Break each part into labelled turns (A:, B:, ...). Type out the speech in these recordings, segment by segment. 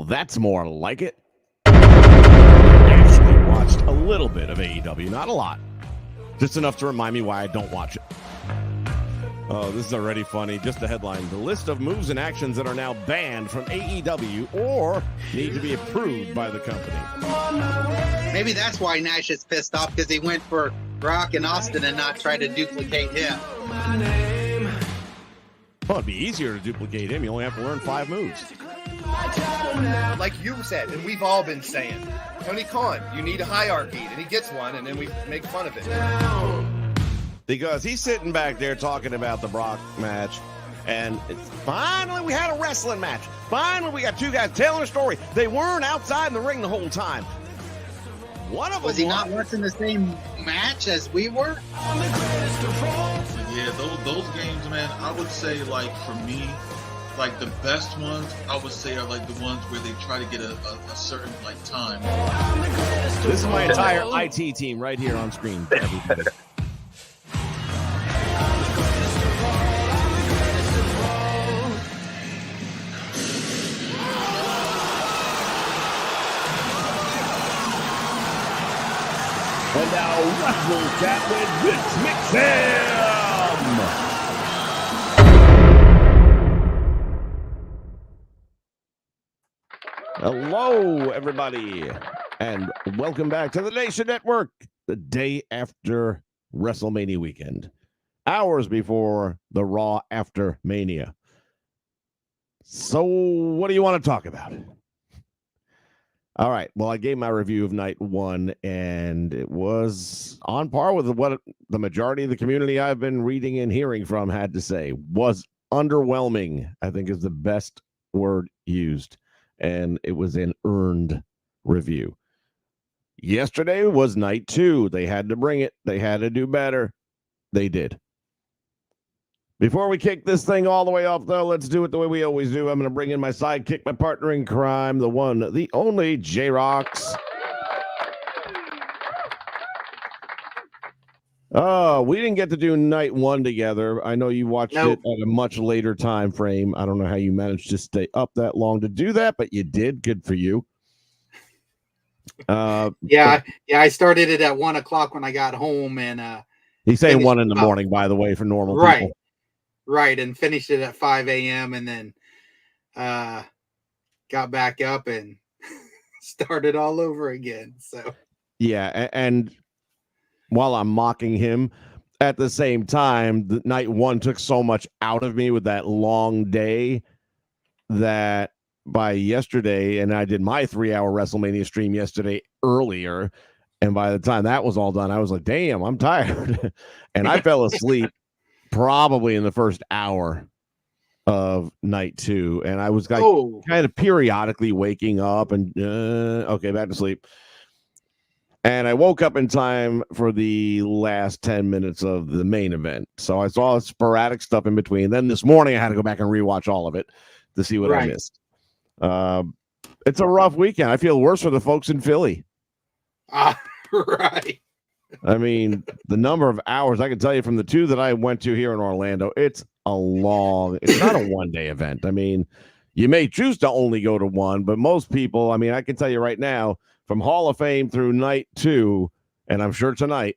A: that's more like it. Actually watched a little bit of AEW, not a lot. Just enough to remind me why I don't watch it. Oh, this is already funny. Just the headline. The list of moves and actions that are now banned from AEW or need to be approved by the company.
B: Maybe that's why Nash is pissed off, because he went for Brock and Austin and not try to duplicate him.
A: Well, it'd be easier to duplicate him. You only have to learn 5 moves.
C: Like you said, and we've all been saying, Tony Khan, you need a hierarchy, and he gets one, and then we make fun of it.
A: Because he's sitting back there talking about the Brock match, and it's finally we had a wrestling match. Finally, we got 2 guys telling a story. They weren't outside in the ring the whole time. One of them
B: was he not watching the same match as we were?
D: Yeah, those games, man, I would say, like, for me, like, the best ones, I would say, are, like, the ones where they try to get a certain, like, time.
A: This is my entire IT team right here on screen. Everybody. And now Wrestle Chat with Vince McMahon. Hello, everybody, and welcome back to the Nation Network, the day after WrestleMania weekend, hours before the Raw after Mania. So, what do you want to talk about? All right. Well, I gave my review of night 1, and it was on par with what the majority of the community I've been reading and hearing from had to say. Was underwhelming, I think, is the best word used. And it was an earned review. Yesterday was night 2. They had to bring it. They had to do better. They did. Before we kick this thing all the way off, though, let's do it the way we always do. I'm going to bring in my sidekick, my partner in crime, the one, the only J-Rocks. Oh, we didn't get to do night 1 together. I know you watched it at a much later time frame. I don't know how you managed to stay up that long to do that, but you did. Good for you.
B: Yeah, I started it at 1 o'clock when I got home, and
A: he's saying 1 in the morning, by the way, for normal people.
B: Right, and finished it at 5 a.m. and then got back up and started all over again. So
A: yeah, and while I'm mocking him, at the same time, the night 1 took so much out of me with that long day that by yesterday, and I did my 3-hour WrestleMania stream yesterday earlier, and by the time that was all done, I was like, damn, I'm tired. And I fell asleep probably in the first hour of night 2. And I was kind of periodically waking up and, okay, back to sleep. And I woke up in time for the last 10 minutes of the main event. So I saw sporadic stuff in between. Then this morning, I had to go back and rewatch all of it to see what I missed. It's a rough weekend. I feel worse for the folks in Philly.
B: Right.
A: I mean, the number of hours, I can tell you from the 2 that I went to here in Orlando, it's not a one-day event. I mean, you may choose to only go to 1, but most people, I mean, I can tell you right now, from Hall of Fame through night 2, and I'm sure tonight,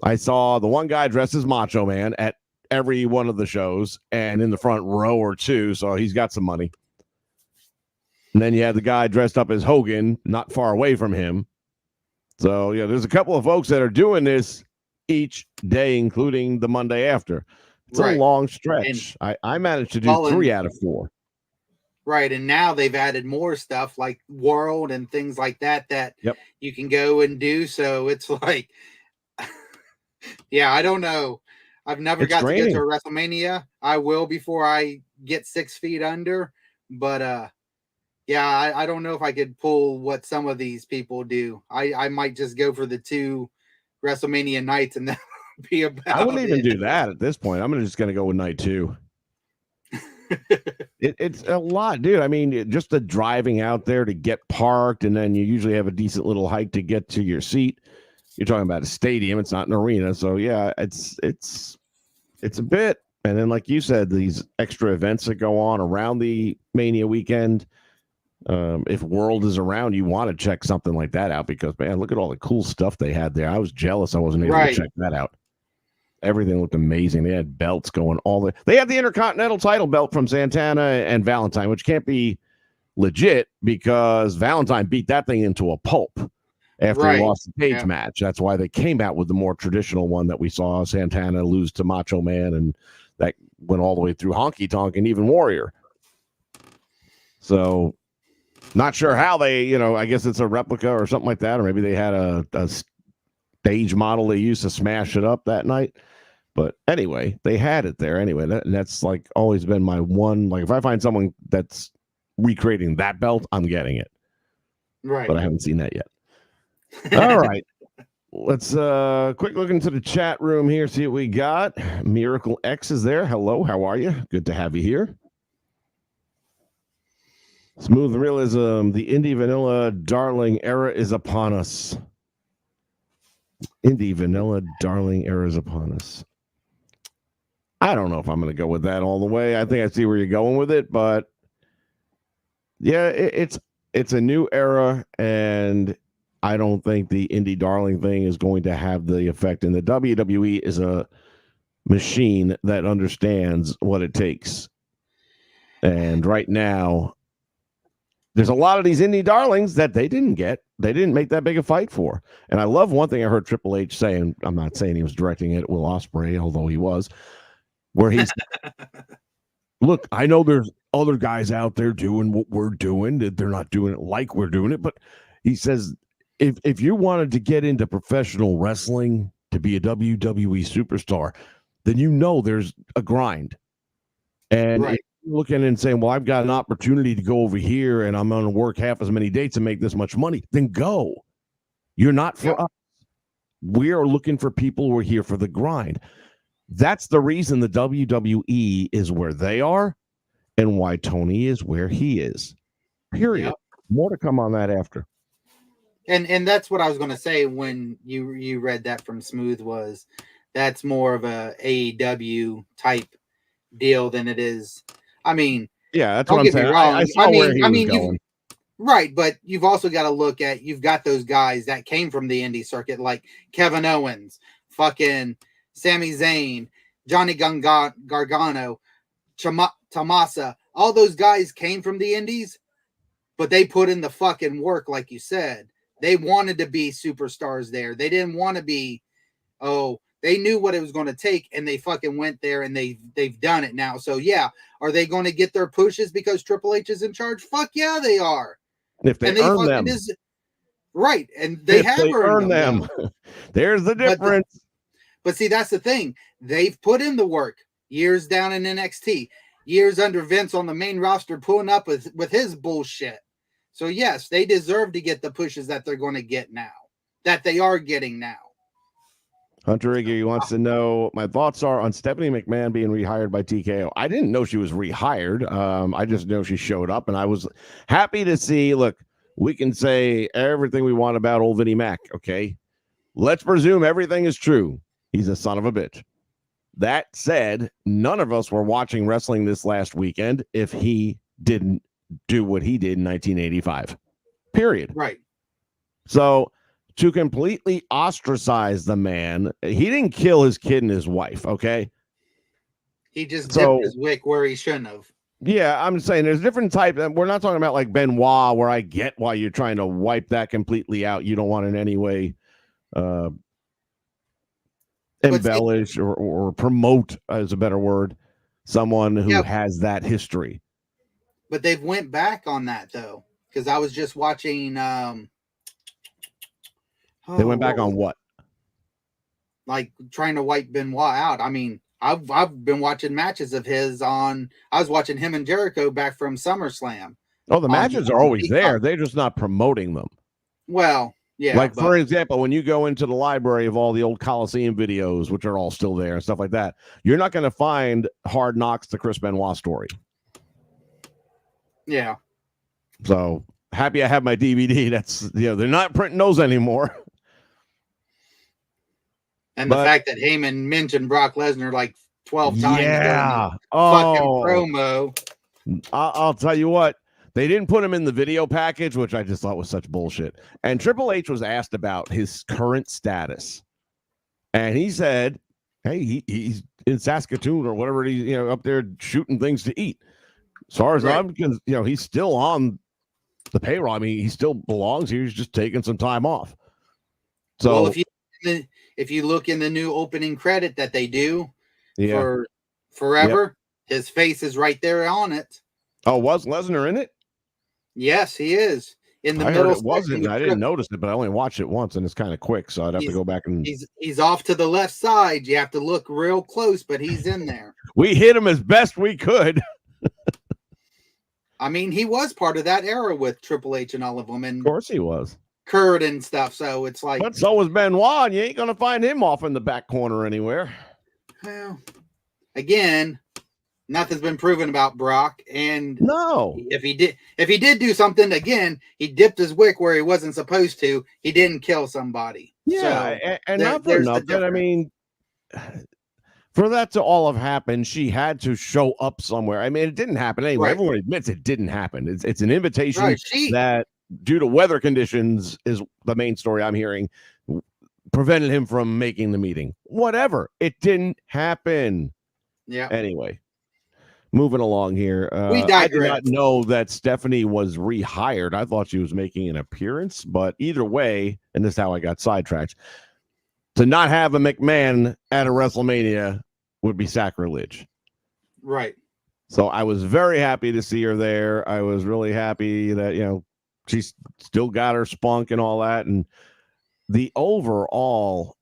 A: I saw the one guy dressed as Macho Man at every one of the shows and in the front row or 2, so he's got some money. And then you had the guy dressed up as Hogan, not far away from him. So, yeah, there's a couple of folks that are doing this each day, including the Monday after. It's a long stretch. I managed to do 3 out of 4.
B: Right, and now they've added more stuff like World and things like that you can go and do. So it's like, yeah, I don't know. I've never got to get to a WrestleMania. I will before I get 6 feet under. But, yeah, I don't know if I could pull what some of these people do. I might just go for the 2 WrestleMania nights and that would be about
A: I wouldn't even do that at this point. I'm just going to go with night 2. It's a lot, dude. I mean, just the driving out there to get parked, and then you usually have a decent little hike to get to your seat. You're talking about a stadium. It's not an arena. So, yeah, it's a bit. And then, like you said, these extra events that go on around the Mania weekend. If World is around, you want to check something like that out because, man, look at all the cool stuff they had there. I was jealous I wasn't able to check that out. Everything looked amazing. They had belts going they had the Intercontinental title belt from Santana and Valentine, which can't be legit because Valentine beat that thing into a pulp after he lost the cage match. That's why they came out with the more traditional one that we saw Santana lose to Macho Man, and that went all the way through Honky Tonk and even Warrior. So not sure how they, I guess it's a replica or something like that, or maybe they had a stage model they used to smash it up that night. But anyway, they had it there anyway. That's like always been my one. Like if I find someone that's recreating that belt, I'm getting it.
B: Right.
A: But I haven't seen that yet. All right. Let's quick look into the chat room here, see what we got. Miracle X is there. Hello, how are you? Good to have you here. Smooth Realism, the Indie Vanilla Darling era is upon us. Indie Vanilla Darling era is upon us. I don't know if I'm going to go with that all the way. I think I see where you're going with it, but yeah, it's a new era, and I don't think the Indie Darling thing is going to have the effect. And the WWE is a machine that understands what it takes. And right now, there's a lot of these indie darlings that they didn't get. They didn't make that big a fight for. And I love one thing I heard Triple H say, and I'm not saying he was directing it at Will Ospreay, although he was, where he's, look, I know there's other guys out there doing what we're doing. They're not doing it like we're doing it. But he says, if you wanted to get into professional wrestling to be a WWE superstar, then there's a grind. And
B: right.
A: Looking and saying, well, I've got an opportunity to go over here and I'm going to work half as many dates and make this much money, then go. You're not for us. We are looking for people who are here for the grind. That's the reason the WWE is where they are and why Tony is where he is. Period. Yep. More to come on that after.
B: And that's what I was going to say when you read that from Smooth was that's more of a AEW type deal than it is. I mean,
A: yeah, that's what I'm saying. I saw where he was going.
B: Right, but you've also got to look at you've got those guys that came from the indie circuit, like Kevin Owens, fucking Sami Zayn, Johnny Gargano, Tomasa. All those guys came from the indies, but they put in the fucking work, like you said. They wanted to be superstars there. They didn't want to be, they knew what it was going to take, and they fucking went there, and they've done it now. So, yeah, are they going to get their pushes because Triple H is in charge? Fuck yeah, they are.
A: If they earn them.
B: Right, and they have earned them.
A: There's the difference.
B: But see, that's the thing. They've put in the work. Years down in NXT. Years under Vince on the main roster pulling up with his bullshit. So, yes, they deserve to get the pushes that they're going to get now. That they are getting now.
A: Hunter Iggy wants to know my thoughts are on Stephanie McMahon being rehired by TKO. I didn't know she was rehired. I just know she showed up, and I was happy to see. Look, we can say everything we want about old Vinnie Mac, okay? Let's presume everything is true. He's a son of a bitch. That said, none of us were watching wrestling this last weekend if he didn't do what he did in 1985. Period.
B: Right.
A: So to completely ostracize the man, he didn't kill his kid and his wife, okay?
B: He just dipped his wick where he shouldn't have.
A: Yeah, I'm saying there's different types. We're not talking about like Benoit, where I get why you're trying to wipe that completely out. You don't want in any way embellish or promote, is a better word, someone who has that history.
B: But they've went back on that, though, because I was just watching...
A: They went back on what?
B: Like trying to wipe Benoit out. I mean, I've been watching matches of his on. I was watching him and Jericho back from SummerSlam.
A: Oh, the matches are always there. They're just not promoting them.
B: Well, yeah.
A: Like for example, when you go into the library of all the old Coliseum videos, which are all still there and stuff like that, you're not going to find Hard Knocks, the Chris Benoit story.
B: Yeah.
A: So happy I have my DVD. That's they're not printing those anymore.
B: And the fact that Heyman mentioned Brock Lesnar like 12 times during the fucking promo.
A: I'll tell you what, They didn't put him in the video package, which I just thought was such bullshit. And Triple H was asked about his current status. And he said, hey, he's in Saskatoon or whatever, he's up there shooting things to eat. As far as I'm concerned, he's still on the payroll. I mean, he still belongs here. He's just taking some time off. So
B: well, if you look in the new opening credit that they do for Forever, his face is right there on it.
A: Oh, was Lesnar in it?
B: Yes, he is. In the
A: I
B: middle.
A: heard it wasn't. I didn't notice it, but I only watched it once, and it's kind of quick, so I'd have to go back and.
B: He's off to the left side. You have to look real close, but he's in there.
A: We hit him as best we could.
B: I mean, he was part of that era with Triple H and all of them, and
A: of course he was.
B: Kurt and stuff. So it's like,
A: but so was Benoit. And you ain't gonna find him off in the back corner anywhere.
B: Well, again, nothing's been proven about Brock, and
A: no,
B: if he did do something, again, he dipped his wick where he wasn't supposed to. He didn't kill somebody.
A: Yeah, so and not for nothing. I mean, for that to all have happened, she had to show up somewhere. I mean, it didn't happen anyway. Right. Everyone admits it didn't happen. It's an invitation that, due to weather conditions, is the main story I'm hearing, prevented him from making the meeting. Whatever. It didn't happen.
B: Yeah.
A: Anyway, moving along here.
B: We digress.
A: I did not know that Stephanie was rehired. I thought she was making an appearance, but either way, and this is how I got sidetracked, to not have a McMahon at a WrestleMania would be sacrilege.
B: Right.
A: So I was very happy to see her there. I was really happy that, she's still got her spunk and all that. And the overall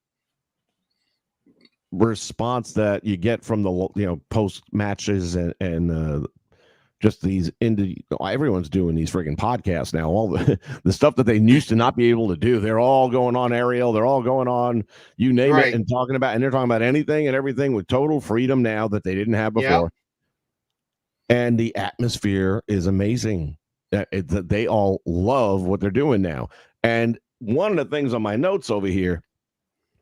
A: response that you get from the, post matches and just these everyone's doing these friggin' podcasts now. All the stuff that they used to not be able to do, they're all going on Ariel. They're all going on, you name it, and they're talking about anything and everything with total freedom now that they didn't have before. Yep. And the atmosphere is amazing. They all love what they're doing now. And one of the things on my notes over here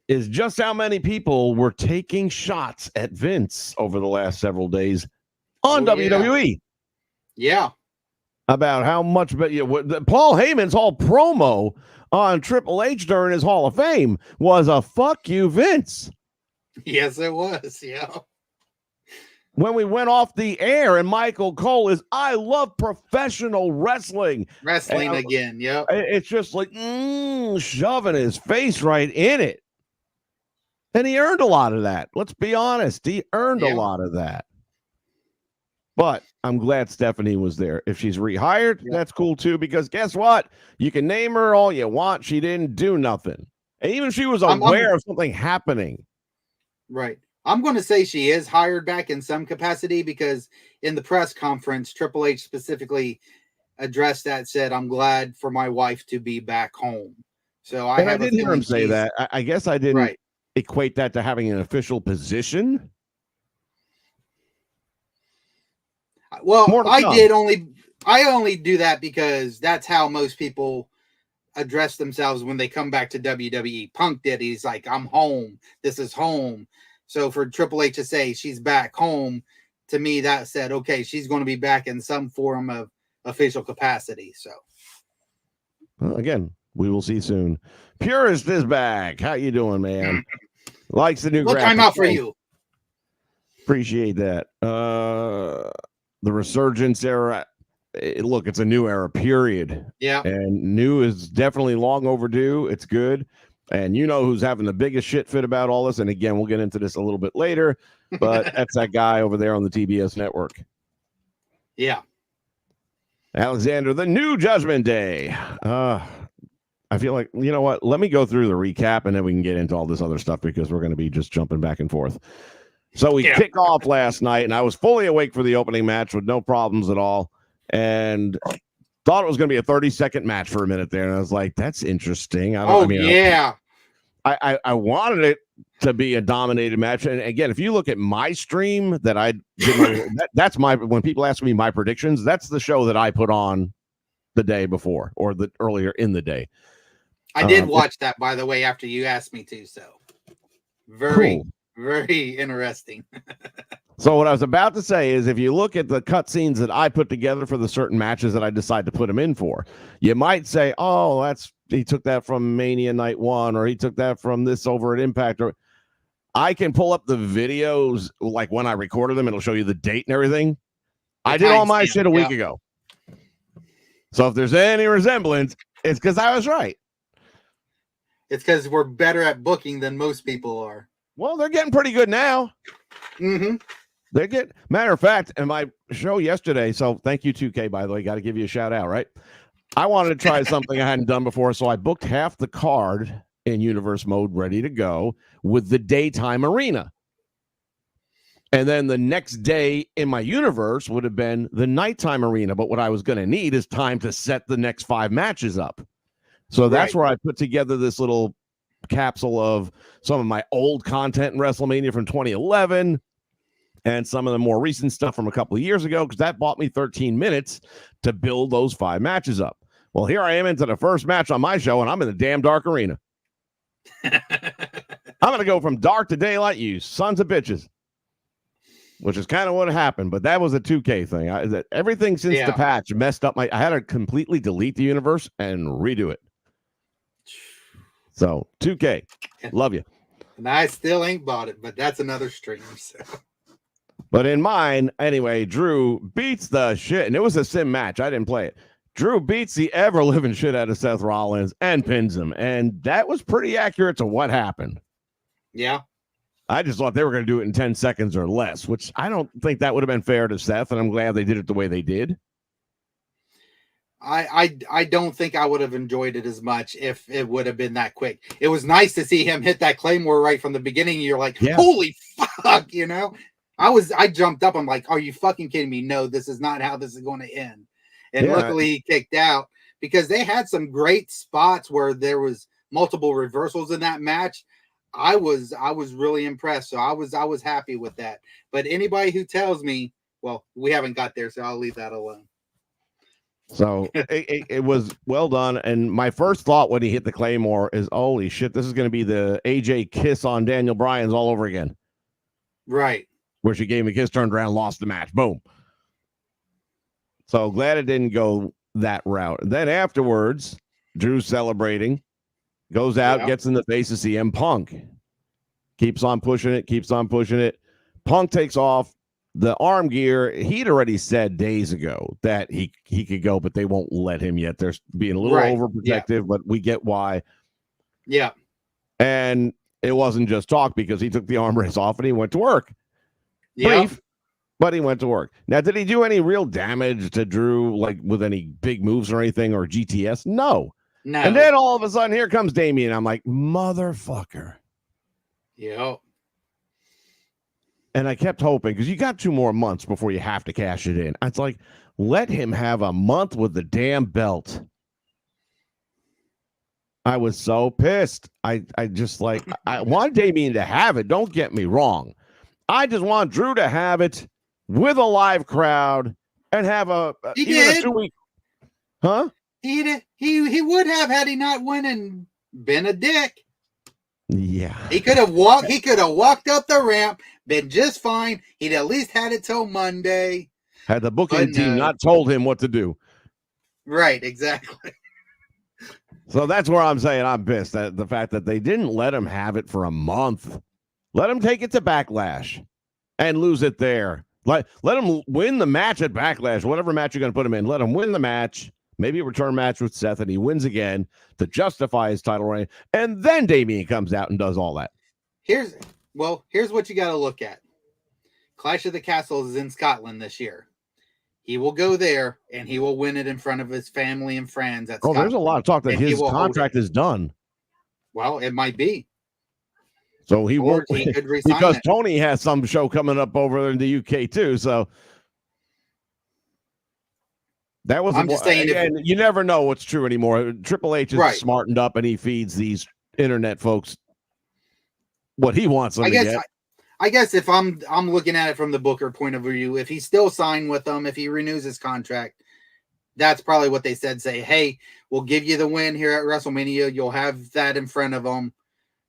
A: is just how many people were taking shots at Vince over the last several days on WWE.
B: Yeah.
A: About how much, but Paul Heyman's whole promo on Triple H during his Hall of Fame was a fuck you, Vince.
B: Yes, it was. Yeah.
A: When we went off the air, and Michael Cole is, I love professional wrestling.
B: Again. Yeah.
A: It's just like shoving his face right in it. And he earned a lot of that. Let's be honest. He earned a lot of that. But I'm glad Stephanie was there. If she's rehired, that's cool too, because guess what? You can name her all you want. She didn't do nothing. And even if she was aware of something happening.
B: Right. I'm going to say she is hired back in some capacity, because in the press conference, Triple H specifically addressed that, said, I'm glad for my wife to be back home. So I
A: didn't hear him say that. I guess I didn't equate that to having an official position.
B: Well, I only do that because that's how most people address themselves when they come back to WWE. Punk did. He's like, I'm home. This is home. So for Triple H to say she's back home, to me, that said, okay, she's going to be back in some form of official capacity. So,
A: well, again, we will see soon. Purist is back. How you doing, man? Likes the new.
B: What time out for you?
A: Appreciate that. The resurgence era. Look, it's a new era, period.
B: Yeah.
A: And new is definitely long overdue. It's good. And you know who's having the biggest shit fit about all this. And again, we'll get into this a little bit later, but that's that guy over there on the TBS network.
B: Yeah.
A: Alexander, the new Judgment Day. I feel like, you know what? Let me go through the recap and then we can get into all this other stuff, because we're going to be just jumping back and forth. So we kick off last night, and I was fully awake for the opening match with no problems at all, and thought it was going to be a 30-second match for a minute there, and I was like, that's interesting. I wanted it to be a dominated match, and again, if you look at my stream that I did, that's my, when people ask me my predictions, that's the show that I put on the day before or the earlier in the day.
B: I did watch that, by the way, after you asked me to, so very. Cool. Very interesting.
A: So what I was about to say is if you look at the cutscenes that I put together for the certain matches that I decide to put him in for, you might say, oh, he took that from Mania Night 1, or he took that from this over at Impact. Or I can pull up the videos, like when I recorded them, it'll show you the date and everything. I did all my shit a week ago. So if there's any resemblance, it's because I was right.
B: It's because we're better at booking than most people are.
A: Well, they're getting pretty good now.
B: Mm-hmm.
A: Matter of fact, in my show yesterday, so thank you, 2K, by the way, got to give you a shout out, right? I wanted to try something I hadn't done before, so I booked half the card in universe mode ready to go with the daytime arena. And then the next day in my universe would have been the nighttime arena. But what I was going to need is time to set the next 5 matches up. So that's where I put together this little capsule of some of my old content in WrestleMania from 2011 and some of the more recent stuff from a couple of years ago, because that bought me 13 minutes to build those 5 matches up. Well, here I am into the first match on my show, and I'm in the damn dark arena. I'm going to go from dark to daylight, you sons of bitches. Which is kind of what happened, but that was a 2K thing. Everything since the patch messed up. I had to completely delete the universe and redo it. So 2K, love you.
B: And I still ain't bought it, but that's another stream. So.
A: But in mine, anyway, Drew beats the shit, and it was a sim match. I didn't play it. Drew beats the ever-living shit out of Seth Rollins and pins him, and that was pretty accurate to what happened.
B: Yeah.
A: I just thought they were going to do it in 10 seconds or less, which I don't think that would have been fair to Seth, and I'm glad they did it the way they did.
B: I don't think I would have enjoyed it as much if it would have been that quick. It was nice to see him hit that Claymore right from the beginning. You're like, holy fuck, you know? I jumped up. I'm like, are you fucking kidding me? No, this is not how this is going to end. And luckily he kicked out, because they had some great spots where there was multiple reversals in that match. I was really impressed. So I was happy with that. But anybody who tells me, well, we haven't got there, so I'll leave that alone.
A: So it was well done. And my first thought when he hit the Claymore is, holy shit, this is going to be the AJ kiss on Daniel Bryan's all over again.
B: Right.
A: Where she gave him a kiss, turned around, lost the match. Boom. So glad it didn't go that route. And then afterwards, Drew's celebrating. Goes out, gets in the face of CM Punk. Keeps on pushing it. Punk takes off. The arm gear, he'd already said days ago that he could go, but they won't let him yet. They're being a little overprotective, but we get why.
B: Yeah.
A: And it wasn't just talk, because he took the arm brace off and he went to work. Brief, but he went to work. Now, did he do any real damage to Drew, like with any big moves or anything, or GTS? No. And then all of a sudden, here comes Damien. I'm like, motherfucker.
B: Yep.
A: And I kept hoping, because you got 2 more months before you have to cash it in. It's like, let him have a month with the damn belt. I was so pissed. I just like, I want Damien to have it. Don't get me wrong. I just want Drew to have it with a live crowd and have a 2-week. Huh?
B: He would have, had he not won and been a dick.
A: Yeah.
B: He could have walked up the ramp, been just fine. He'd at least had it till Monday.
A: Had the booking team not told him what to do.
B: Right, exactly.
A: So that's where I'm saying I'm pissed at the fact that they didn't let him have it for a month. Let him take it to Backlash and lose it there. Let him win the match at Backlash, whatever match you're going to put him in. Let him win the match. Maybe a return match with Seth, and he wins again to justify his title reign. And then Damien comes out and does all that.
B: Here's what you got to look at. Clash of the Castles is in Scotland this year. He will go there, and he will win it in front of his family and friends.
A: There's a lot of talk that his contract is done.
B: Well, it might be.
A: So he won't,
B: he could resign
A: because Tony has some show coming up over in the UK too. So that was.
B: I'm just saying,
A: you never know what's true anymore. Triple H is smartened up, and he feeds these internet folks what he wants them to get.
B: I guess if I'm looking at it from the Booker point of view, if he's still signed with them, if he renews his contract, that's probably what they said. Say, hey, we'll give you the win here at WrestleMania. You'll have that in front of them,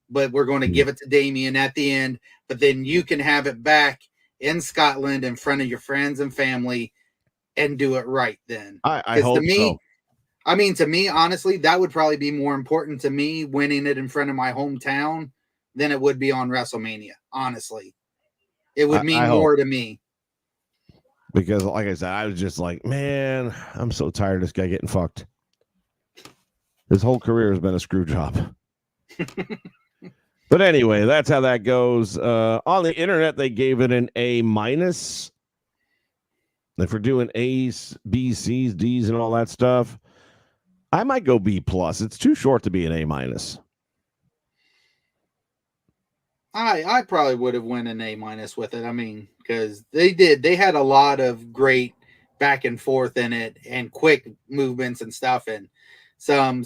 B: but we're going to give it to Damien at the end. But then you can have it back in Scotland in front of your friends and family and do it right then.
A: I hope so.
B: I mean, to me, honestly, that would probably be more important to me winning it in front of my hometown than it would be on WrestleMania. Honestly, it would mean more to me.
A: Because, like I said, I was just like, man, I'm so tired of this guy getting fucked. His whole career has been a screw job. But anyway, that's how that goes. On the internet, they gave it an A-. If we're doing A's, B's, C's, D's, and all that stuff, I might go B+. It's too short to be an A-.
B: I probably would have went an A- with it. I mean, because they had a lot of great back and forth in it and quick movements and stuff and some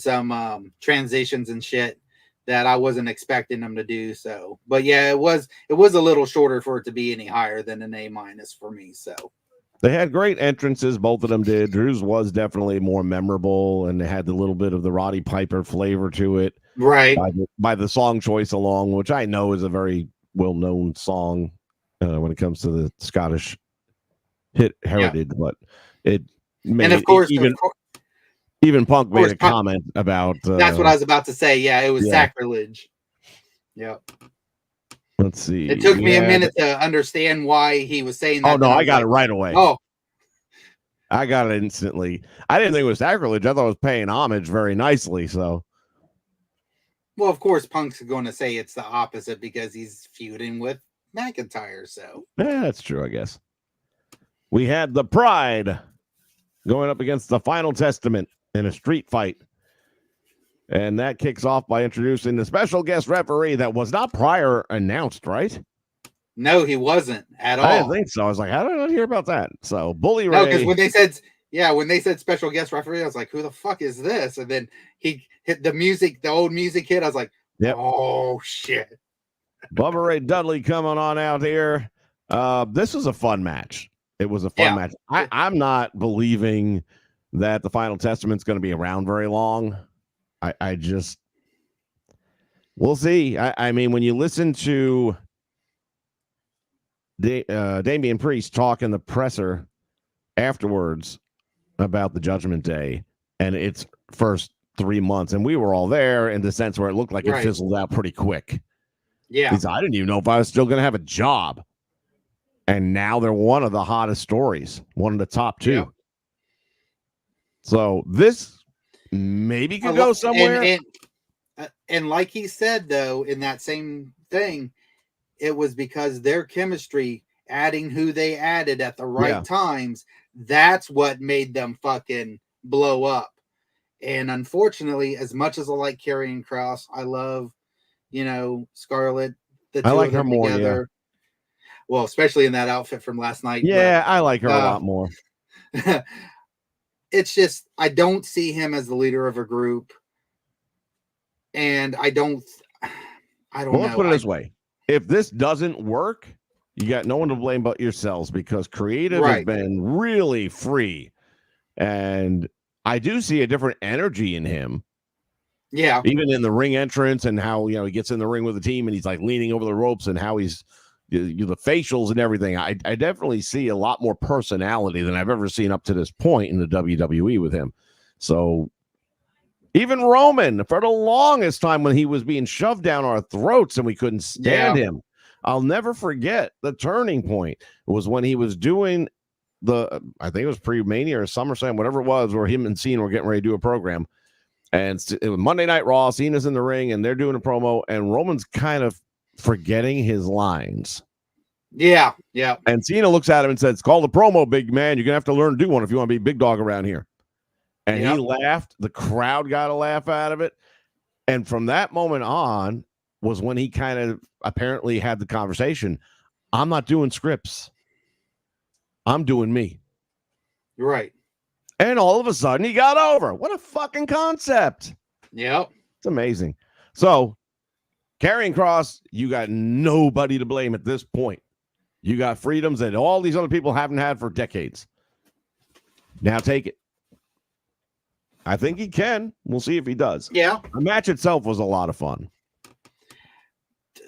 B: transitions and shit that I wasn't expecting them to do. So, but yeah, it was a little shorter for it to be any higher than an A- for me. So
A: they had great entrances, both of them did. Drew's was definitely more memorable, and they had a little bit of the Roddy Piper flavor to it,
B: right?
A: By the song choice along, which I know is a very well-known song when it comes to the Scottish hit heritage, but it made,
B: and of course,
A: even Punk made a comment about
B: that's what I was about to say. Yeah, it was sacrilege. Yep.
A: Let's see.
B: It took me a minute to understand why he was saying that.
A: Oh, no, I got it right away.
B: Oh,
A: I got it instantly. I didn't think it was sacrilege. I thought it was paying homage very nicely. So,
B: well, of course, Punk's going to say it's the opposite because he's feuding with McIntyre. So,
A: yeah, that's true, I guess. We had the Pride going up against the Final Testament in a street fight. And that kicks off by introducing the special guest referee that was not prior announced, right?
B: No, he wasn't at all.
A: I didn't think so. I was like, how did I not hear about that? So Bully Ray.
B: No, because when they said special guest referee, I was like, who the fuck is this? And then he hit the old music hit. I was like, oh shit.
A: Bubba Ray Dudley coming on out here. This was a fun match. It was a fun match. I'm not believing that the Final Testament's going to be around very long. I just, we'll see. I mean, when you listen to Damian Priest talk in the presser afterwards about the Judgment Day and its first 3 months, and we were all there in the sense where it looked like it fizzled out pretty quick.
B: Yeah.
A: I didn't even know if I was still going to have a job. And now they're one of the hottest stories, one of the top two. Yeah. So this maybe could go somewhere.
B: And like he said, though, in that same thing, it was because their chemistry, adding who they added at the right times, that's what made them fucking blow up. And unfortunately, as much as I like Karrion Kross, I love, Scarlett. The two
A: I like
B: of them
A: her more.
B: together. Yeah. Well, especially in that outfit from last night.
A: Yeah, I like her a lot more.
B: It's just, I don't see him as the leader of a group. And I don't know.
A: Let's put it this way. If this doesn't work, you got no one to blame but yourselves, because creative has been really free. And I do see a different energy in him.
B: Yeah.
A: Even in the ring entrance and how, he gets in the ring with the team and he's like leaning over the ropes and how he's the facials and everything. I definitely see a lot more personality than I've ever seen up to this point in the WWE with him. So even Roman, for the longest time when he was being shoved down our throats and we couldn't stand him, I'll never forget the turning point. It was when he was doing I think it was pre-Mania or SummerSlam, whatever it was, where him and Cena were getting ready to do a program. And it was Monday Night Raw, Cena's in the ring and they're doing a promo and Roman's kind of forgetting his lines.
B: Yeah.
A: And Cena looks at him and says, "It's called a promo, big man. You're going to have to learn to do one if you want to be big dog around here." And he laughed. The crowd got a laugh out of it. And from that moment on was when he kind of apparently had the conversation. I'm not doing scripts. I'm doing me.
B: Right.
A: And all of a sudden he got over. What a fucking concept.
B: Yep.
A: It's amazing. So Karrion Kross, you got nobody to blame at this point. You got freedoms that all these other people haven't had for decades. Now take it. I think he can. We'll see if he does.
B: Yeah.
A: The match itself was a lot of fun.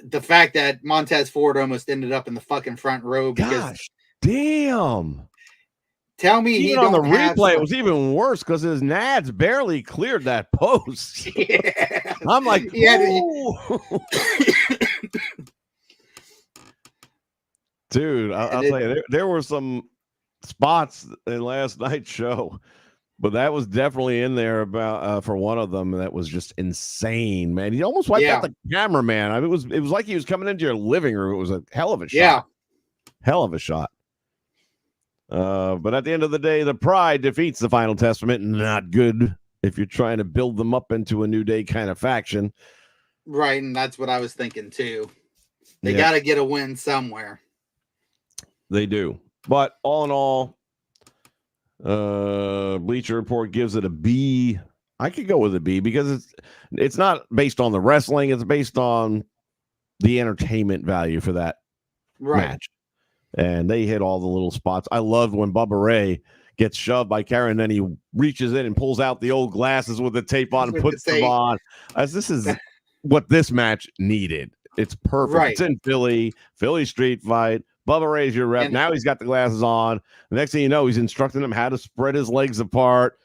B: the fact that Montez Ford almost ended up in the fucking front row because
A: Gosh, damn.
B: tell me
A: Even
B: he
A: on the
B: don't have
A: replay, it
B: some-
A: was even worse because his nads barely cleared that post.
B: Yeah.
A: I'm like,
B: He had to-
A: "Ooh." Dude, I'll tell you, there were some spots in last night's show, but that was definitely in there about for one of them that was just insane, man. He almost wiped out the cameraman. I mean, it was like he was coming into your living room. It was a hell of a shot. Hell of a shot. But at the end of the day, the Pride defeats the Final Testament. Not good if you're trying to build them up into a New Day kind of faction.
B: Right, and that's what I was thinking too. They got to get a win somewhere.
A: They do. But all in all, Bleacher Report gives it a B. I could go with a B because it's not based on the wrestling. It's based on the entertainment value for that match. And they hit all the little spots. I loved when Bubba Ray gets shoved by Karen, then he reaches in and pulls out the old glasses with the tape on and puts them on. As this is what this match needed. It's perfect. It's in Philly street fight. Bubba Ray's your rep. Now he's got the glasses on. The next thing you know, he's instructing him how to spread his legs apart.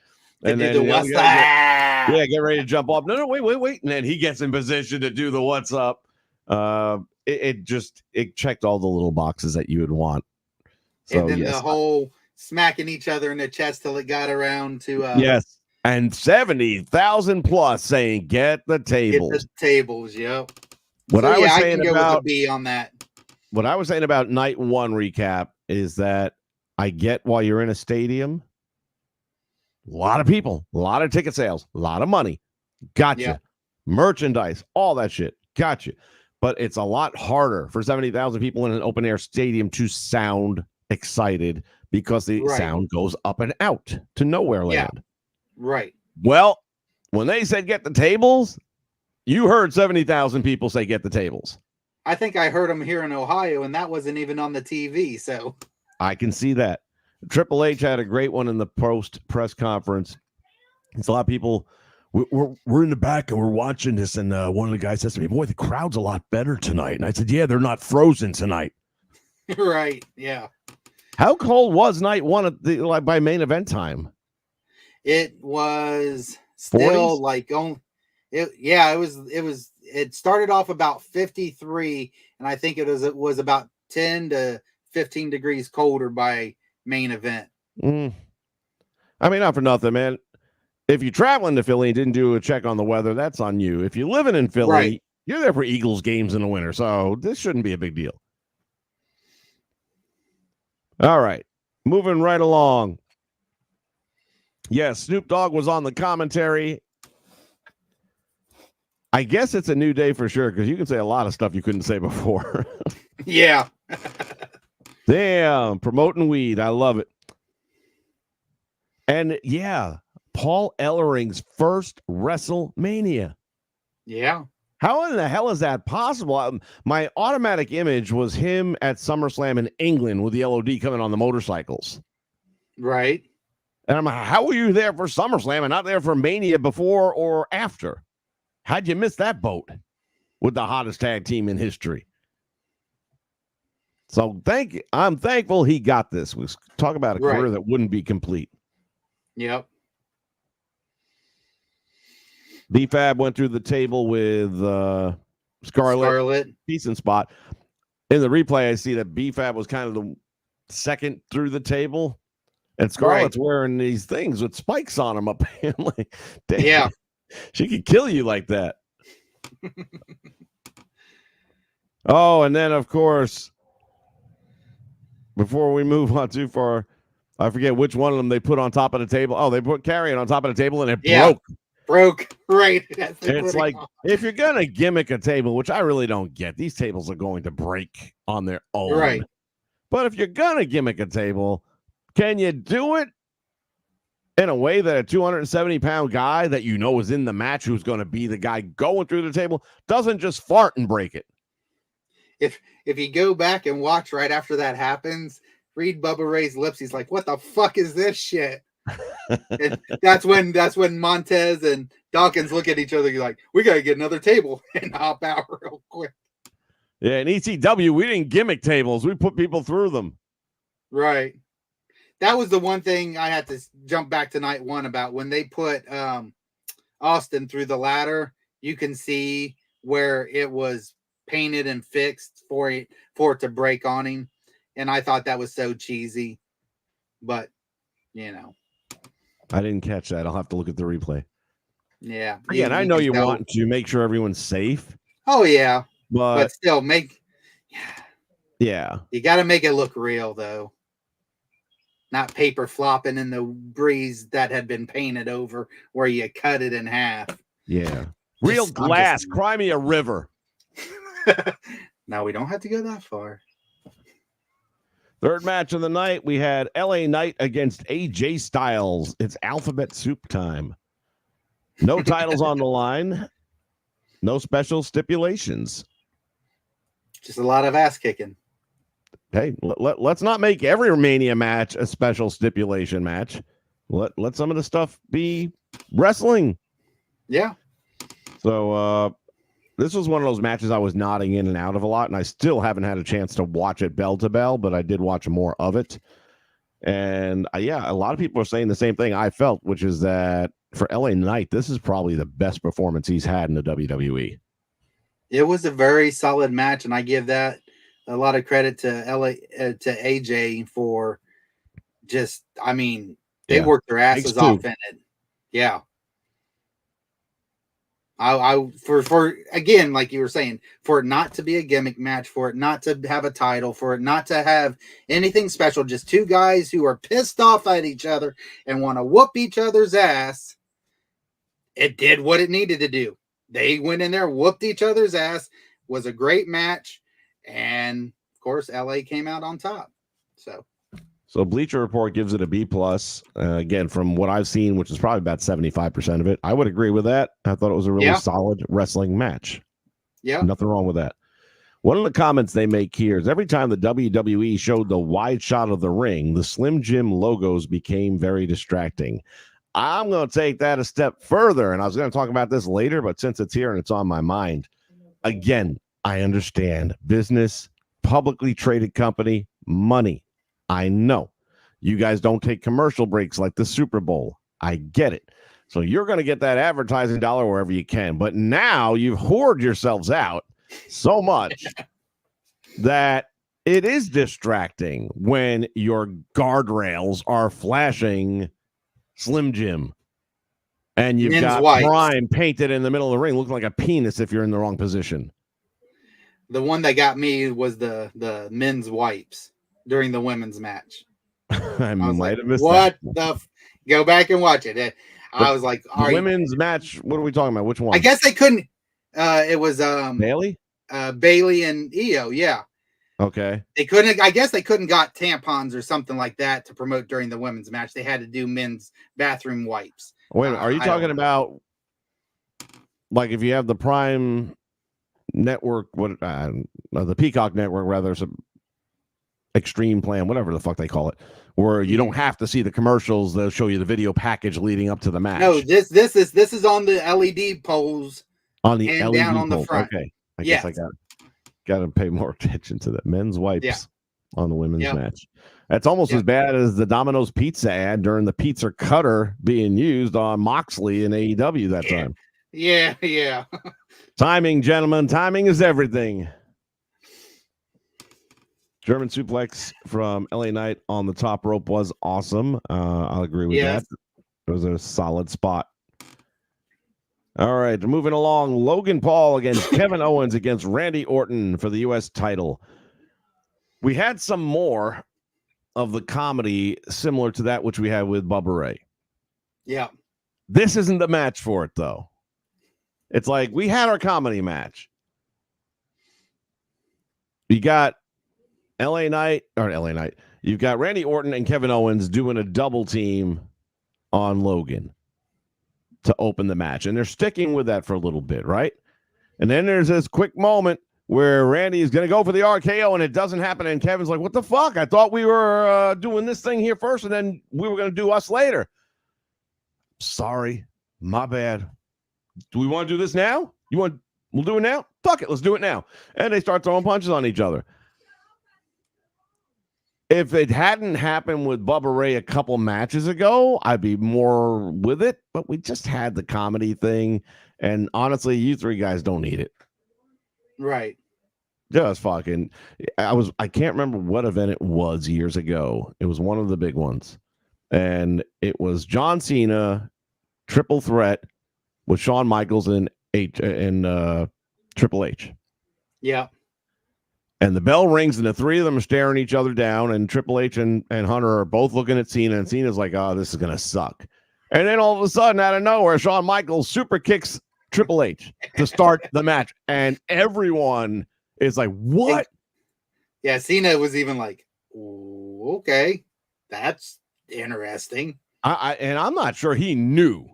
A: And then get ready to jump off. No, wait. And then he gets in position to do the what's up. It checked all the little boxes that you would want. So,
B: and then the whole smacking each other in the chest till it got around to
A: yes. And 70,000 plus saying get the tables.
B: Get the tables, yep.
A: What I was saying
B: I can go
A: about
B: with a B on that.
A: What I was saying about night one recap is that I get while you're in a stadium, a lot of people, a lot of ticket sales, a lot of money. Gotcha. Merchandise, all that shit. Gotcha. But it's a lot harder for 70,000 people in an open air stadium to sound excited because the sound goes up and out to nowhere land.
B: Right.
A: Well, when they said get the tables, you heard 70,000 people say get the tables.
B: I think I heard them here in Ohio, and that wasn't even on the TV. So
A: I can see that. Triple H had a great one in the post press conference. It's a lot of people. We're in the back and we're watching this, and one of the guys says to me, "Boy, the crowd's a lot better tonight." And I said, "Yeah, they're not frozen tonight."
B: Right? Yeah.
A: How cold was night one at the by main event time?
B: It was still
A: 40s?
B: like on. It started off about 53, and I think it was about 10 to 15 degrees colder by main event.
A: I mean, not for nothing, man. If you're traveling to Philly and didn't do a check on the weather, that's on you. If you're living in Philly, you're there for Eagles games in the winter, so this shouldn't be a big deal. All right, moving right along. Yes, Snoop Dogg was on the commentary. I guess it's a new day for sure, because you can say a lot of stuff you couldn't say before.
B: Yeah.
A: Damn, promoting weed. I love it. And yeah, Paul Ellering's first WrestleMania.
B: Yeah.
A: How in the hell is that possible? My automatic image was him at SummerSlam in England with the LOD coming on the motorcycles.
B: Right.
A: And I'm like, how were you there for SummerSlam and not there for Mania before or after? How'd you miss that boat with the hottest tag team in history? So I'm thankful he got this. We talk about a career that wouldn't be complete.
B: Yep.
A: B-Fab went through the table with Scarlett. Decent spot. In the replay, I see that B-Fab was kind of the second through the table. And Scarlett's wearing these things with spikes on them up. Like, damn,
B: yeah.
A: She could kill you like that. Oh, and then, of course, before we move on too far, I forget which one of them they put on top of the table. Oh, they put Carrion on top of the table and it
B: broke. Right.
A: It's like, if you're going to gimmick a table, which I really don't get, these tables are going to break on their own.
B: Right.
A: But if you're going to gimmick a table, can you do it in a way that a 270-pound guy that you know is in the match, who's going to be the guy going through the table, doesn't just fart and break it?
B: If you go back and watch right after that happens, read Bubba Ray's lips. He's like, "What the fuck is this shit?" And that's when Montez and Dawkins look at each other. You're like, "We gotta get another table and hop out real quick."
A: Yeah, in ECW, we didn't gimmick tables. We put people through them.
B: Right. That was the one thing I had to jump back to night one about when they put Austin through the ladder. You can see where it was painted and fixed for it to break on him. And I thought that was so cheesy. But,
A: I didn't catch that. I'll have to look at the replay.
B: Yeah.
A: Again, I know you want to make sure everyone's safe.
B: Oh, yeah.
A: But
B: still,
A: yeah.
B: You got to make it look real, though. Not paper flopping in the breeze that had been painted over where you cut it in half.
A: Yeah. Real glass. Cry me a river.
B: No, we don't have to go that far.
A: Third match of the night, we had LA Knight against AJ Styles. It's alphabet soup time. No titles on the line. No special stipulations.
B: Just a lot of ass kicking.
A: Hey, let's not make every Mania match a special stipulation match. Let some of the stuff be wrestling.
B: Yeah.
A: So this was one of those matches I was nodding in and out of a lot, and I still haven't had a chance to watch it bell to bell, but I did watch more of it. And yeah, a lot of people are saying the same thing I felt, which is that for LA Knight, this is probably the best performance he's had in the WWE.
B: It was a very solid match, and I give that a lot of credit to to AJ for just, they worked their asses off in it. Yeah. For again, like you were saying, for it not to be a gimmick match, for it not to have a title, for it not to have anything special, just two guys who are pissed off at each other and want to whoop each other's ass. It did what it needed to do. They went in there, whooped each other's ass, was a great match, and of course, LA came out on top. So
A: Bleacher Report gives it a B+. Again, from what I've seen, which is probably about 75% of it, I would agree with that. I thought it was a really solid wrestling match.
B: Yeah.
A: Nothing wrong with that. One of the comments they make here is every time the WWE showed the wide shot of the ring, the Slim Jim logos became very distracting. I'm going to take that a step further, and I was going to talk about this later, but since it's here and it's on my mind, again, I understand business, publicly traded company, money. I know you guys don't take commercial breaks like the Super Bowl. I get it. So you're going to get that advertising dollar wherever you can. But now you've hoarded yourselves out so much that it is distracting when your guardrails are flashing Slim Jim and you've got Prime painted in the middle of the ring, looking like a penis if you're in the wrong position.
B: The one that got me was the men's wipes during the women's match.
A: I might have missed
B: what
A: that.
B: Go back and watch it. I was like,
A: the women's match, what are we talking about? Which one?
B: I guess they couldn't. It was
A: Bailey?
B: Bailey and Io, yeah.
A: Okay.
B: They couldn't, I guess they couldn't got tampons or something like that to promote during the women's match. They had to do men's bathroom wipes.
A: Wait, are you talking about like if you have the Prime network, the Peacock network, rather, some Extreme Plan, whatever the fuck they call it, where you don't have to see the commercials, they'll show you the video package leading up to the match.
B: No, this is on the LED poles.
A: On the LED
B: down on
A: poles.
B: the front.
A: Okay. I guess I got to pay more attention to that. Men's wipes on the women's match. That's almost as bad as the Domino's pizza ad during the pizza cutter being used on Moxley in AEW that time.
B: Yeah.
A: Timing, gentlemen. Timing is everything. German suplex from LA Knight on the top rope was awesome. I'll agree with that. It was a solid spot. All right, moving along. Logan Paul against Kevin Owens against Randy Orton for the U.S. title. We had some more of the comedy similar to that which we had with Bubba Ray.
B: Yeah.
A: This isn't the match for it, though. It's like we had our comedy match. You got LA Knight. You've got Randy Orton and Kevin Owens doing a double team on Logan to open the match. And they're sticking with that for a little bit, right? And then there's this quick moment where Randy is going to go for the RKO and it doesn't happen. And Kevin's like, what the fuck? I thought we were doing this thing here first and then we were going to do us later. Sorry. My bad. Do we want to do this now? You want We'll do it now. Fuck it. Let's do it now. And they start throwing punches on each other. If it hadn't happened with Bubba Ray a couple matches ago, I'd be more with it. But we just had the comedy thing. And honestly, you three guys don't need it.
B: Right.
A: Just fucking. I can't remember what event it was years ago. It was one of the big ones. And it was John Cena, triple threat with Shawn Michaels and Triple H.
B: Yeah.
A: And the bell rings, and the three of them are staring each other down, and Triple H and Hunter are both looking at Cena, and Cena's like, oh, this is going to suck. And then all of a sudden, out of nowhere, Shawn Michaels super kicks Triple H to start the match. And everyone is like, what?
B: Yeah, Cena was even like, okay, that's interesting.
A: And I'm not sure he knew.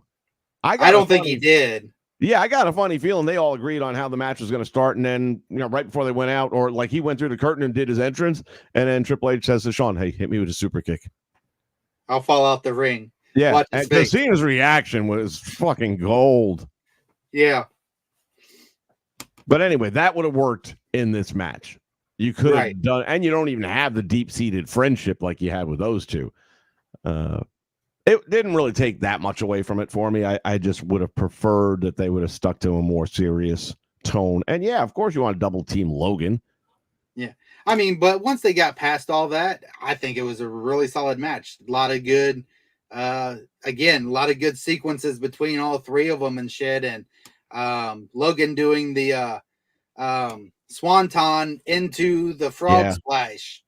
A: I
B: don't think he did.
A: Yeah, I got a funny feeling they all agreed on how the match was going to start, and then right before they went out, or like he went through the curtain and did his entrance, and then Triple H says to Shawn, "Hey, hit me with a super kick.
B: I'll fall out the ring."
A: Yeah, and Cena's reaction was fucking gold.
B: Yeah,
A: but anyway, that would have worked in this match. You could have done, and you don't even have the deep-seated friendship like you had with those two. It didn't really take that much away from it for me. I just would have preferred that they would have stuck to a more serious tone. And yeah, of course you want to double team Logan.
B: Yeah. I mean, but once they got past all that, I think it was a really solid match. A lot of good, again, a lot of good sequences between all three of them and shit. And Logan doing the swanton into the frog splash.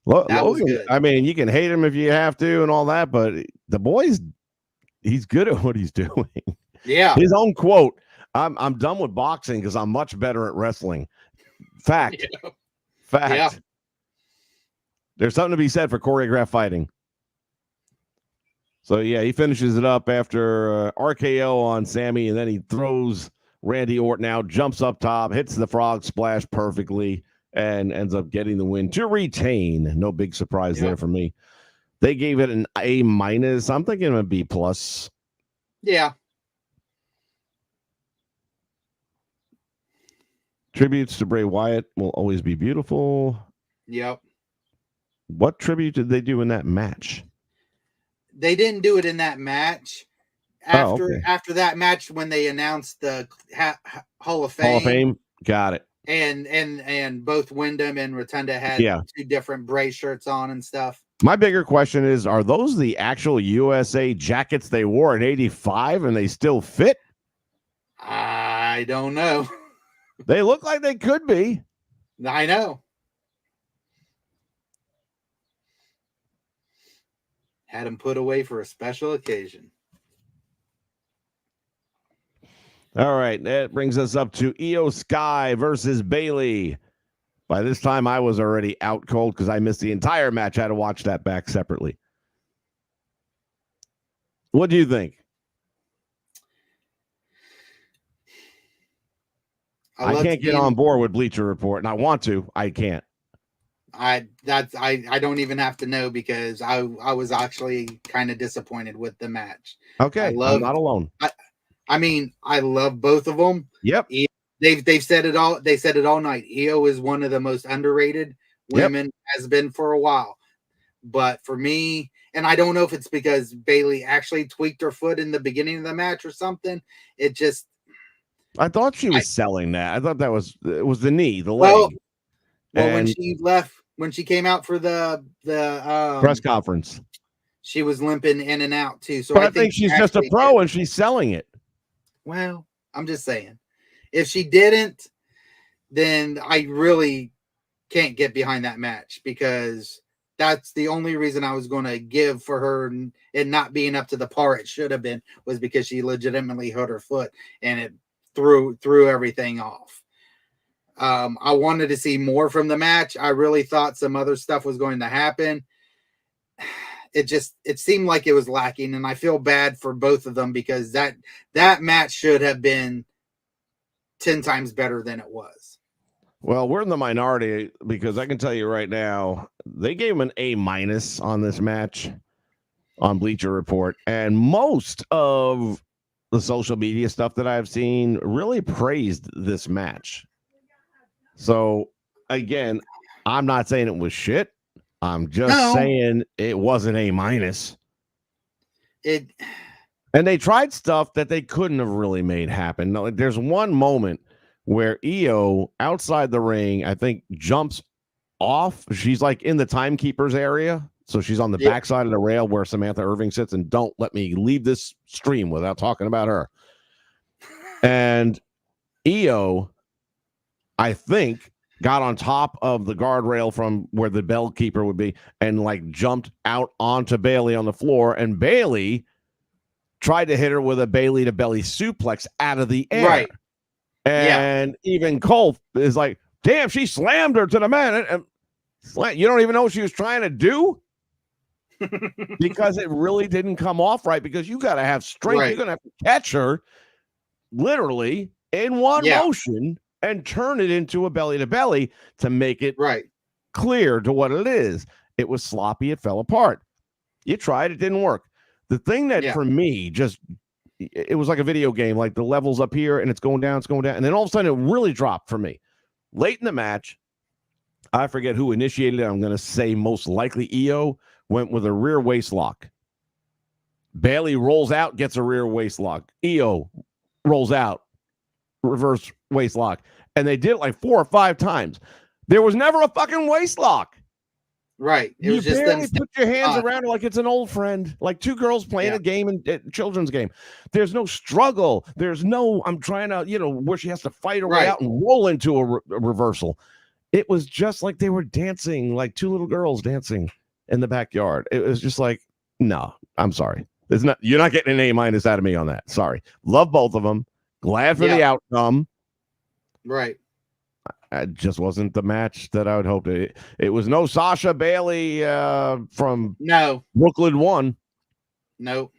A: Logan, I mean, you can hate him if you have to and all that, but the boy's he's good at what he's doing.
B: Yeah.
A: His own quote, I'm done with boxing because I'm much better at wrestling. Fact. Yeah. Fact. Yeah. There's something to be said for choreographed fighting. So, yeah, he finishes it up after RKO on Sammy, and then he throws Randy Orton out, jumps up top, hits the frog splash perfectly, and ends up getting the win to retain. No big surprise there for me. They gave it an A-. I'm thinking a B+.
B: Yeah.
A: Tributes to Bray Wyatt will always be beautiful.
B: Yep.
A: What tribute did they do in that match?
B: They didn't do it in that match. After that match, when they announced the Hall of Fame.
A: Hall of Fame. Got it.
B: And both Wyndham and Rotunda had two different Bray shirts on and stuff.
A: My bigger question is, are those the actual USA jackets they wore in 85 and they still fit?
B: I don't know.
A: They look like they could be.
B: I know. Had them put away for a special occasion.
A: All right, that brings us up to Io Sky versus Bayley. By this time, I was already out cold because I missed the entire match. I had to watch that back separately. What do you think? I can't get on board with Bleacher Report, and I want to. I can't.
B: I don't even have to know because I was actually kind of disappointed with the match.
A: Okay, I'm not alone.
B: I mean, I love both of them.
A: Yep.
B: They've said it all. They said it all night. Io is one of the most underrated women, has been for a while. But for me, and I don't know if it's because Bayley actually tweaked her foot in the beginning of the match or something. It just.
A: I thought she was selling that. I thought it was the knee, the leg.
B: Well, when she came out for the
A: press conference,
B: she was limping in and out too. So
A: but I think she's just a pro and she's selling it.
B: Well, I'm just saying, if she didn't, then I really can't get behind that match because that's the only reason I was going to give for her and not being up to the par it should have been was because she legitimately hurt her foot and it threw everything off. I wanted to see more from the match. I really thought some other stuff was going to happen. It seemed like it was lacking, and I feel bad for both of them because that match should have been 10 times better than it was.
A: Well, we're in the minority because I can tell you right now, they gave him an A- on this match on Bleacher Report, and most of the social media stuff that I've seen really praised this match. So again, I'm not saying it was shit. I'm just saying it wasn't A-. And they tried stuff that they couldn't have really made happen. No, there's one moment where Io outside the ring, I think, jumps off. She's like in the timekeeper's area. So she's on the backside of the rail where Samantha Irving sits, and don't let me leave this stream without talking about her. And Io, I think, got on top of the guardrail from where the bell keeper would be and like jumped out onto Bailey on the floor. And Bailey tried to hit her with a Bailey to belly suplex out of the air.
B: Right.
A: And even Cole is like, damn, she slammed her to the mat. And you don't even know what she was trying to do because it really didn't come off right, because you got to have strength. You're going to have to catch her literally in one motion and turn it into a belly to belly to make it clear to what it is. It was sloppy. It fell apart. You tried. It didn't work. The thing that for me it was like a video game, like the levels up here and it's going down. And then all of a sudden it really dropped for me. Late in the match, I forget who initiated it. I'm going to say most likely Io went with a rear waist lock. Bailey rolls out, gets a rear waist lock. Io rolls out, reverse waist lock. And they did it like 4 or 5 times. There was never a fucking waist lock.
B: Right. It was just
A: barely put your hands around her like it's an old friend, like two girls playing a game, a children's game. There's no struggle. There's no, I'm trying to, where she has to fight her way out and roll into a reversal. It was just like they were dancing, like two little girls dancing in the backyard. It was just like, no, I'm sorry. You're not getting an A- out of me on that. Sorry. Love both of them. Glad for the outcome.
B: Right.
A: It just wasn't the match that I would hope. It was no Sasha Bailey from Brooklyn 1.
B: No.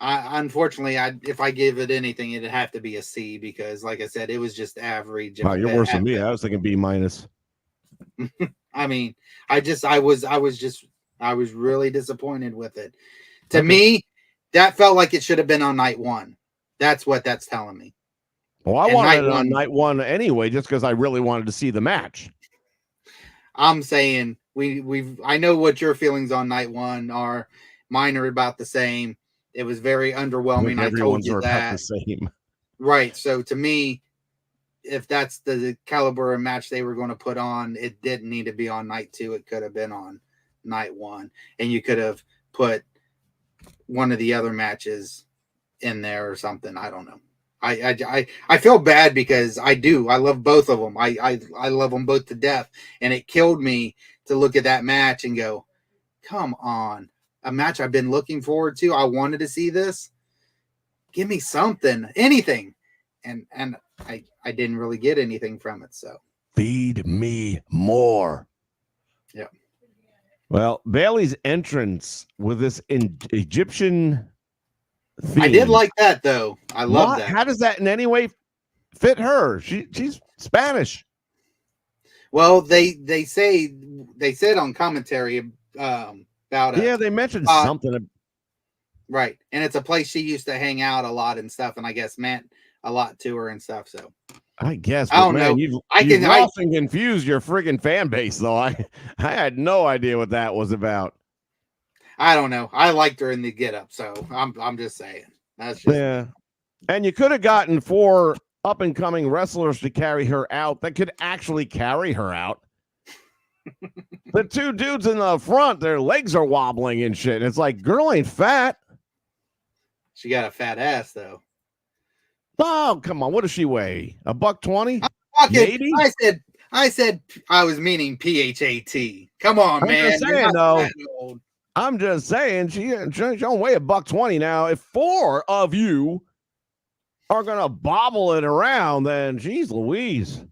B: Unfortunately, if I give it anything, it'd have to be a C, because, like I said, it was just average.
A: Wow, you're worse than me. I was thinking B-.
B: I mean, I was really disappointed with it. To me, that felt like it should have been on night 1. That's what that's telling me.
A: Well, I wanted it on night 1 anyway, just because I really wanted to see the match.
B: I'm saying I know what your feelings on night 1 are. Mine are about the same. It was very underwhelming. I told you that.
A: About the same.
B: Right. So to me, if that's the caliber of match they were going to put on, it didn't need to be on night 2. It could have been on night 1, and you could have put one of the other matches in there or something. I don't know. I feel bad because I love both of them. I love them both to death, and it killed me to look at that match and go, come on, a match I've been looking forward to. I wanted to see this. Give me something, anything. And I didn't really get anything from it. So
A: feed me more.
B: Yeah.
A: Well, Bailey's entrance with this Egyptian theme.
B: I did like that, though. I love that.
A: How does that in any way fit her? She's Spanish.
B: Well, they said on commentary about it.
A: Yeah, they mentioned something.
B: Right, and it's a place she used to hang out a lot and stuff, and I guess meant a lot to her and stuff. So
A: I guess,
B: I don't know.
A: You've lost and confused your friggin' fan base, though. I had no idea what that was about.
B: I don't know. I liked her in the get up, so I'm just saying. That's just
A: And you could have gotten 4 up and coming wrestlers to carry her out that could actually carry her out. The 2 dudes in the front, their legs are wobbling and shit. It's like, girl ain't fat.
B: She got a fat ass, though.
A: Oh, come on. What does she weigh? $120?
B: Maybe? I said I was meaning PHAT. Come on, man.
A: Just saying, though. I'm just saying she don't weigh $120 now. If 4 of you are gonna bobble it around, then geez Louise.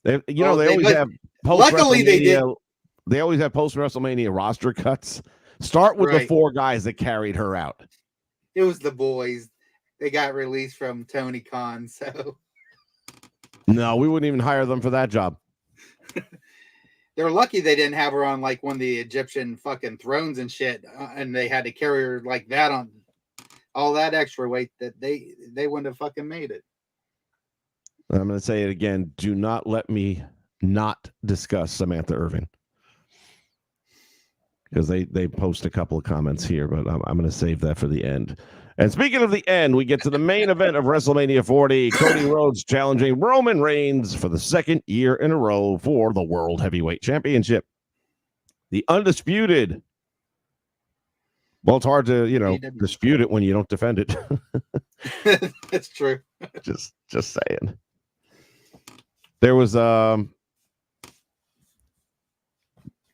A: They always have post
B: luckily they did.
A: They always have post WrestleMania roster cuts. Start with the 4 guys that carried her out.
B: It was the boys. They got released from Tony Khan, so
A: no, we wouldn't even hire them for that job.
B: They're lucky they didn't have her on like one of the Egyptian fucking thrones and shit, and they had to carry her like that on all that extra weight that they wouldn't have fucking made it.
A: I'm going to say it again. Do not let me not discuss Samantha Irvin, because they post a couple of comments here, but I'm going to save that for the end. And speaking of the end, we get to the main event of WrestleMania 40. Cody Rhodes challenging Roman Reigns for the second year in a row for the World Heavyweight Championship. The undisputed. Well, it's hard to, dispute it when you don't defend it.
B: That's true.
A: Just saying. There was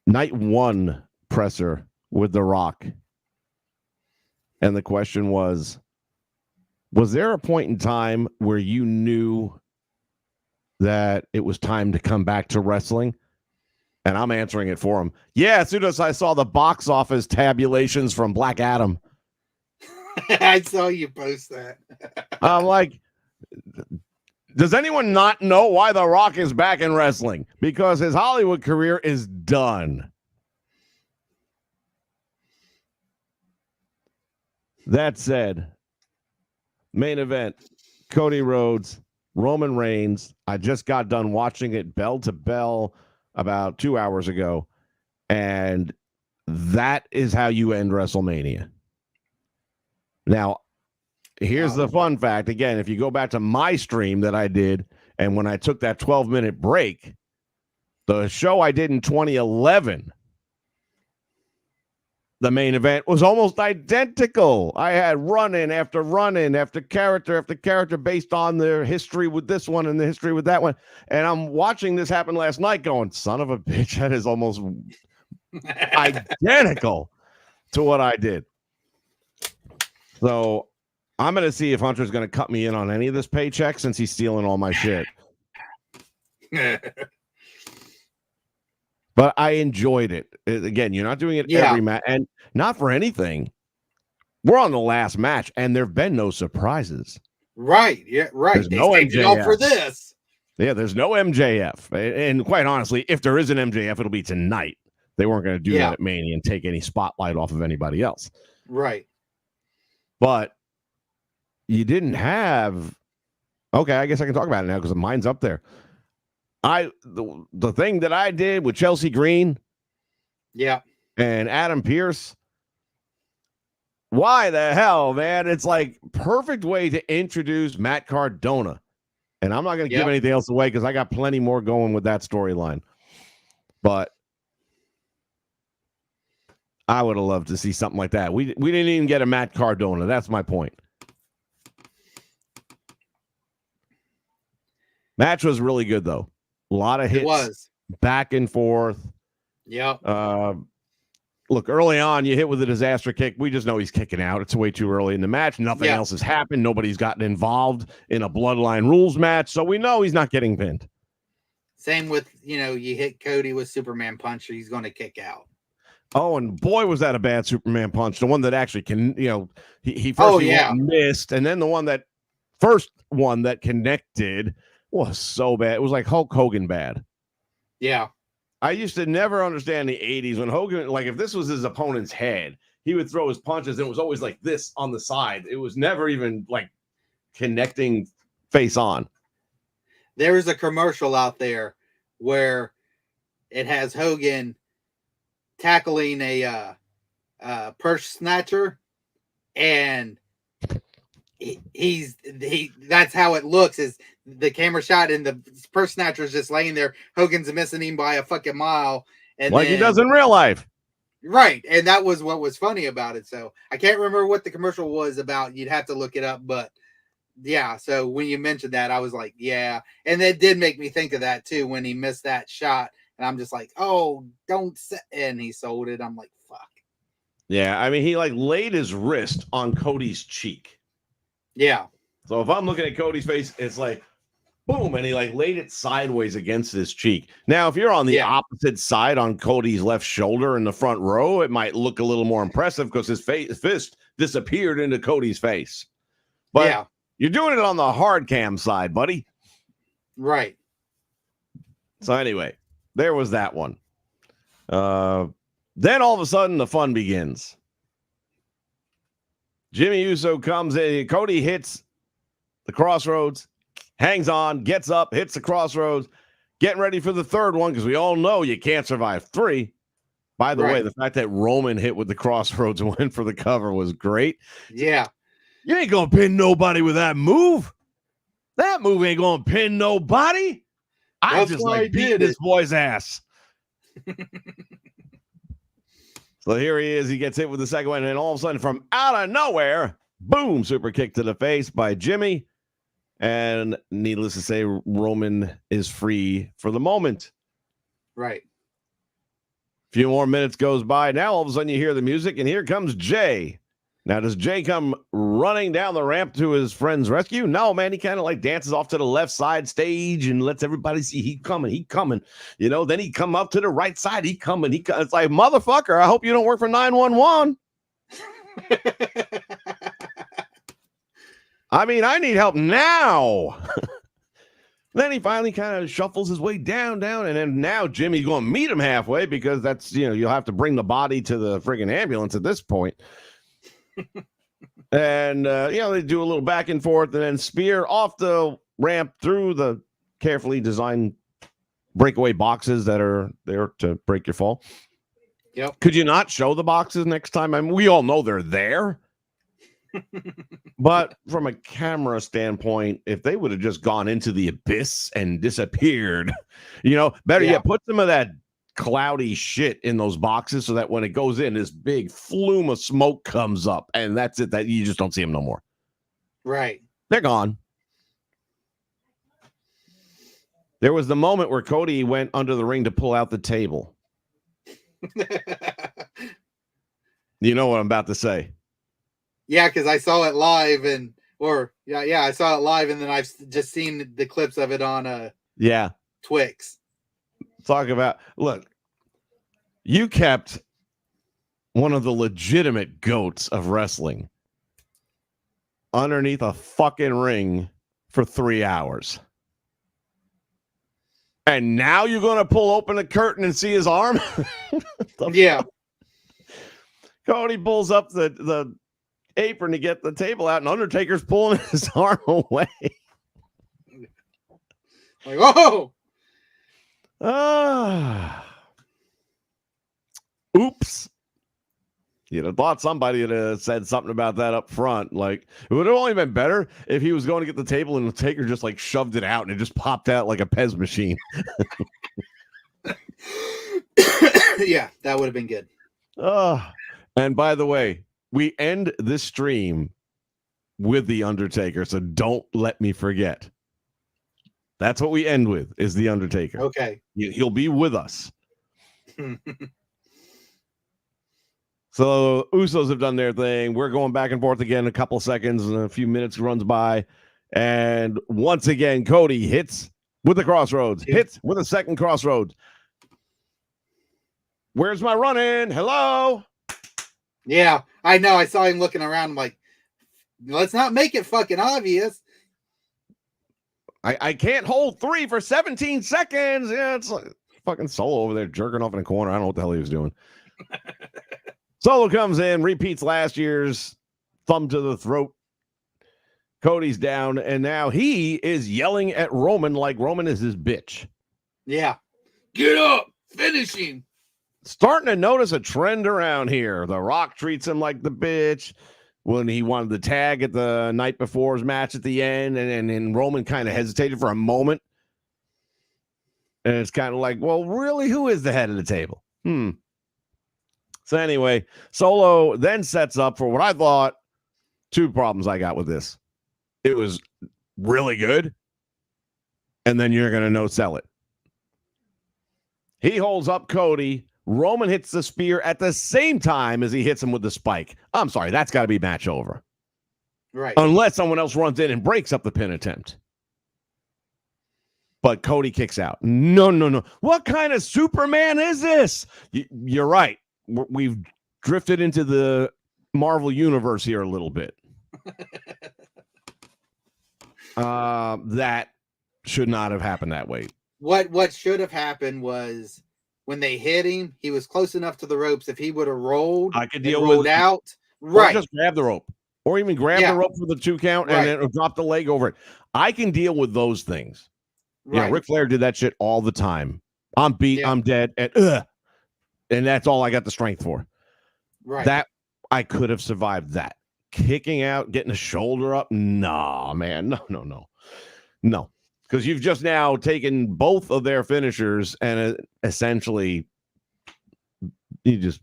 A: night one presser with The Rock. And the question was there a point in time where you knew that it was time to come back to wrestling? And I'm answering it for him. Yeah, as soon as I saw the box office tabulations from Black Adam.
B: I saw you post that.
A: I'm like, does anyone not know why The Rock is back in wrestling? Because his Hollywood career is done. That said, main event, Cody Rhodes, Roman Reigns. I just got done watching it bell to bell about 2 hours ago, and that is how you end WrestleMania. Now, here's the fun fact. Again, if you go back to my stream that I did, and when I took that 12-minute break, the show I did in 2011, the main event was almost identical. I had run-in after character based on their history with this one and the history with that one. And I'm watching this happen last night going, son of a bitch, that is almost identical to what I did. So I'm going to see if Hunter's going to cut me in on any of this paycheck since he's stealing all my shit. But I enjoyed it. Again, you're not doing it every match, and not for anything. We're on the last match, and there have been no surprises.
B: Right. Yeah, right.
A: There's no MJF
B: for this.
A: Yeah, there's no MJF. And quite honestly, if there is an MJF, it'll be tonight. They weren't going to do that at Mania and take any spotlight off of anybody else.
B: Right.
A: But you didn't have... Okay, I guess I can talk about it now because mine's up there. The thing that I did with Chelsea Green, and Adam Pearce, why the hell, man? It's like perfect way to introduce Matt Cardona, and I'm not going to give anything else away because I got plenty more going with that storyline. But I would have loved to see something like that. We didn't even get a Matt Cardona. That's my point. Match was really good though. A lot of hits,
B: it was
A: back and forth. Look, early on, you hit with a disaster kick. We just know he's kicking out. It's way too early in the match. Nothing else has happened. Nobody's gotten involved in a bloodline rules match, so we know he's not getting pinned.
B: Same with, you hit Cody with Superman punch, he's going to kick out.
A: Oh, and boy, was that a bad Superman punch. The one that actually he first missed, and then the first one that connected was so bad. It was like Hulk Hogan bad.
B: Yeah.
A: I used to never understand the 80s when Hogan, like if this was his opponent's head, he would throw his punches and it was always like this on the side. It was never even like connecting face on.
B: There is a commercial out there where it has Hogan tackling a purse snatcher, and that's how it looks, is the camera shot and the purse snatcher is just laying there. Hogan's missing him by a fucking mile, and
A: like he does in real life.
B: Right. And that was what was funny about it. So I can't remember what the commercial was about. You'd have to look it up, but yeah. So when you mentioned that, I was like, yeah. And it did make me think of that too, when he missed that shot, and I'm just like, oh, and he sold it. I'm like, fuck.
A: Yeah. I mean, he like laid his wrist on Cody's cheek.
B: Yeah.
A: So if I'm looking at Cody's face, it's like, boom, and he like laid it sideways against his cheek. Now, if you're on the opposite side on Cody's left shoulder in the front row, it might look a little more impressive because his fist disappeared into Cody's face. But you're doing it on the hard cam side, buddy.
B: Right.
A: So anyway, there was that one. Then all of a sudden, the fun begins. Jimmy Uso comes in. Cody hits the crossroads, hangs on, gets up, hits the crossroads, getting ready for the third one because we all know you can't survive 3. By the way, the fact that Roman hit with the crossroads and went for the cover was great.
B: Yeah.
A: You ain't going to pin nobody with that move. That move ain't going to pin nobody. I just like beating this boy's ass. So here he is. He gets hit with the second one, and all of a sudden, from out of nowhere, boom, super kick to the face by Jimmy. And needless to say, Roman is free for the moment.
B: Right.
A: A few more minutes goes by. Now, all of a sudden, you hear the music, and here comes Jay. Now, does Jay come running down the ramp to his friend's rescue? No, man. He kind of like dances off to the left side stage and lets everybody see he coming. You know, then he come up to the right side. He coming. It's like, motherfucker, I hope you don't work for 911. I mean, I need help now. Then he finally kind of shuffles his way down, and then now Jimmy's going to meet him halfway because that's, you'll have to bring the body to the friggin' ambulance at this point. And, they do a little back and forth and then spear off the ramp through the carefully designed breakaway boxes that are there to break your fall.
B: Yep.
A: Could you not show the boxes next time? I mean, we all know they're there. But from a camera standpoint, if they would have just gone into the abyss and disappeared, better yet, put some of that cloudy shit in those boxes so that when it goes in, this big flume of smoke comes up, and that's it. That you just don't see them no more.
B: Right.
A: They're gone. There was the moment where Cody went under the ring to pull out the table. You know what I'm about to say.
B: Yeah, because I saw it live I saw it live, and then I've just seen the clips of it on Twix.
A: Talk about, look, you kept one of the legitimate goats of wrestling underneath a fucking ring for 3 hours. And now you're going to pull open the curtain and see his arm?
B: Yeah.
A: Cody pulls up the apron to get the table out, and Undertaker's pulling his arm away.
B: Like, oh!
A: Oops. You'd have thought somebody would have said something about that up front. Like, it would have only been better if he was going to get the table and the Taker just like shoved it out and it just popped out like a Pez machine.
B: Yeah, that would have been good.
A: And by the way, we end this stream with The Undertaker, so don't let me forget. That's what we end with, is The Undertaker.
B: Okay.
A: He'll be with us. So Usos have done their thing. We're going back and forth again. A couple seconds and a few minutes runs by. And once again, Cody hits with the crossroads. Hits with a second crossroads. Where's my run-in? Hello?
B: Yeah, I know. I saw him looking around. I'm like, let's not make it fucking obvious.
A: I can't hold 3 for 17 seconds. Yeah, it's like fucking Solo over there jerking off in a corner. I don't know what the hell he was doing. Solo comes in, repeats last year's thumb to the throat. Cody's down, and now he is yelling at Roman like Roman is his bitch.
B: Yeah. Get up. Finish him.
A: Starting to notice a trend around here. The Rock treats him like the bitch when he wanted the tag at the night before's match at the end, and Roman kind of hesitated for a moment. And it's kind of like, well, really, who is the head of the table? So anyway, Solo then sets up for what I thought 2 problems I got with this. It was really good, and then you're going to no-sell it. He holds up Cody. Roman hits the spear at the same time as he hits him with the spike. I'm sorry, that's got to be match over.
B: Right.
A: Unless someone else runs in and breaks up the pin attempt. But Cody kicks out. No. What kind of Superman is this? You're right. We've drifted into the Marvel universe here a little bit. That should not have happened that way.
B: What should have happened was when they hit him, he was close enough to the ropes. If he would have rolled,
A: I could deal
B: rolled
A: with
B: out,
A: or
B: right?
A: just grab the rope, or even grab the rope for the 2 count and then drop the leg over it. I can deal with those things. Right. You know, Ric Flair did that shit all the time. I'm beat, I'm dead, and that's all I got the strength for.
B: Right.
A: That I could have survived that. Kicking out, getting a shoulder up, nah, man, no. Because you've just now taken both of their finishers and essentially you just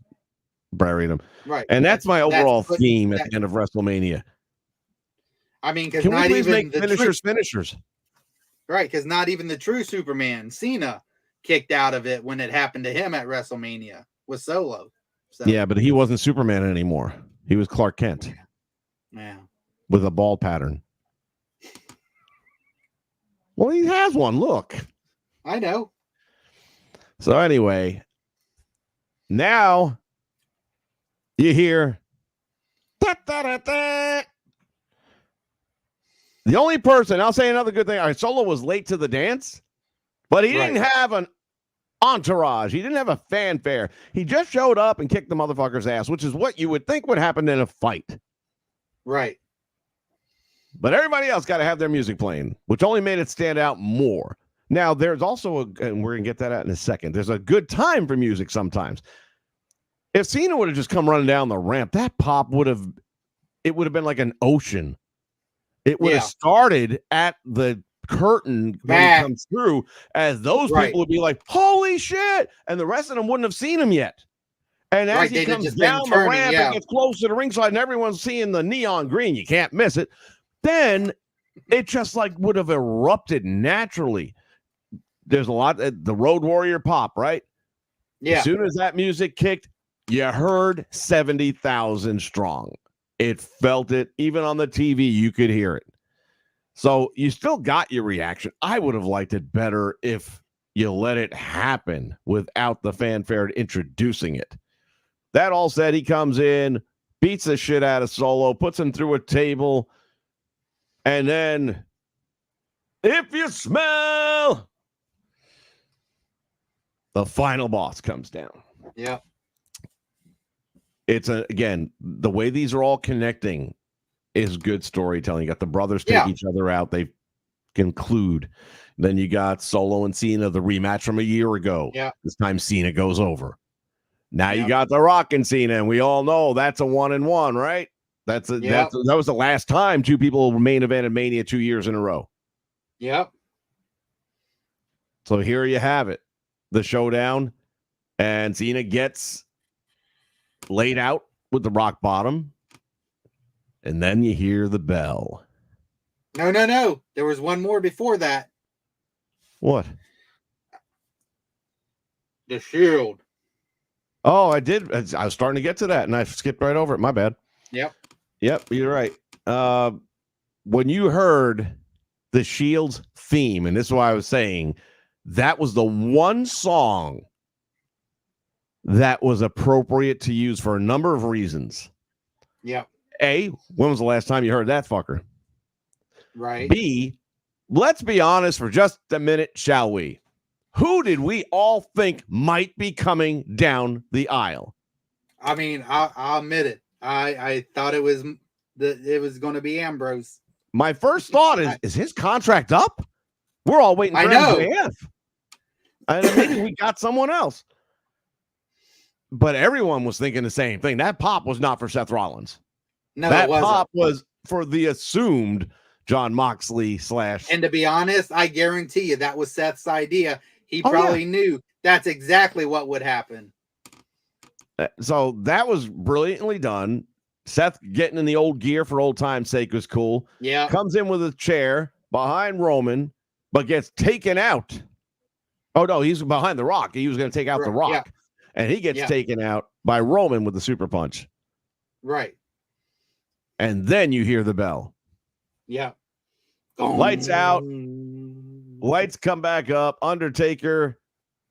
A: buried them.
B: Right.
A: And that's my overall theme at the end of WrestleMania.
B: I mean, because
A: can we
B: not
A: please
B: even
A: make
B: the
A: finishers?
B: Right, because not even the true Superman, Cena, kicked out of it when it happened to him at WrestleMania with Solo. So.
A: Yeah, but he wasn't Superman anymore. He was Clark Kent.
B: Yeah.
A: With a ball pattern. Well, he has one. Look.
B: I know.
A: So anyway, now you hear da, da, da, da. The only person, I'll say another good thing. All right, Solo was late to the dance, but he didn't have an entourage. He didn't have a fanfare. He just showed up and kicked the motherfucker's ass, which is what you would think would happen in a fight.
B: Right.
A: But everybody else got to have their music playing, which only made it stand out more. Now, there's also, and we're going to get that out in a second, there's a good time for music sometimes. If Cena would have just come running down the ramp, that pop would have been like an ocean. It would have started at the curtain when he comes through, as those people would be like, holy shit, and the rest of them wouldn't have seen him yet. And as he comes down the ramp and gets close to the ringside and everyone's seeing the neon green, you can't miss it, then it just like would have erupted naturally. There's a lot, the Road Warrior pop, right?
B: Yeah.
A: As soon as that music kicked, you heard 70,000 strong. It felt it. Even on the TV, you could hear it. So you still got your reaction. I would have liked it better if you let it happen without the fanfare introducing it. That all said, he comes in, beats the shit out of Solo, puts him through a table, and then, if you smell, the final boss comes down.
B: Yeah.
A: It's again, the way these are all connecting is good storytelling. You got the brothers take each other out. They conclude. Then you got Solo and Cena, the rematch from a year ago.
B: Yeah.
A: This time Cena goes over. Now you got The Rock and Cena, and we all know that's a 1-1, right? That was the last time two people main evented Mania 2 years in a row.
B: Yep.
A: So here you have it. The showdown, and Cena gets laid out with the rock bottom, and then you hear the bell.
B: No. There was one more before that.
A: What?
B: The Shield.
A: Oh, I did. I was starting to get to that, and I skipped right over it. My bad. Yep, you're right. When you heard the Shield's theme, and this is why I was saying that was the one song that was appropriate to use for a number of reasons.
B: Yep.
A: A, when was the last time you heard that fucker?
B: Right.
A: B, let's be honest for just a minute, shall we? Who did we all think might be coming down the aisle?
B: I mean, I'll admit it. I thought it was going to be Ambrose.
A: My first thought is his contract up? We're all waiting for MJF. And maybe we got someone else. But everyone was thinking the same thing. That pop was not for Seth Rollins.
B: No,
A: that
B: it wasn't.
A: pop was for the assumed John Moxley /
B: And to be honest, I guarantee you that was Seth's idea. He probably knew that's exactly what would happen.
A: So that was brilliantly done. Seth getting in the old gear for old time's sake was cool.
B: Yeah.
A: Comes in with a chair behind Roman, but gets taken out. Oh, no, he's behind The Rock. He was going to take out The Rock. Yeah. And he gets taken out by Roman with the super punch.
B: Right.
A: And then you hear the bell.
B: Yeah.
A: Lights out. Lights come back up. Undertaker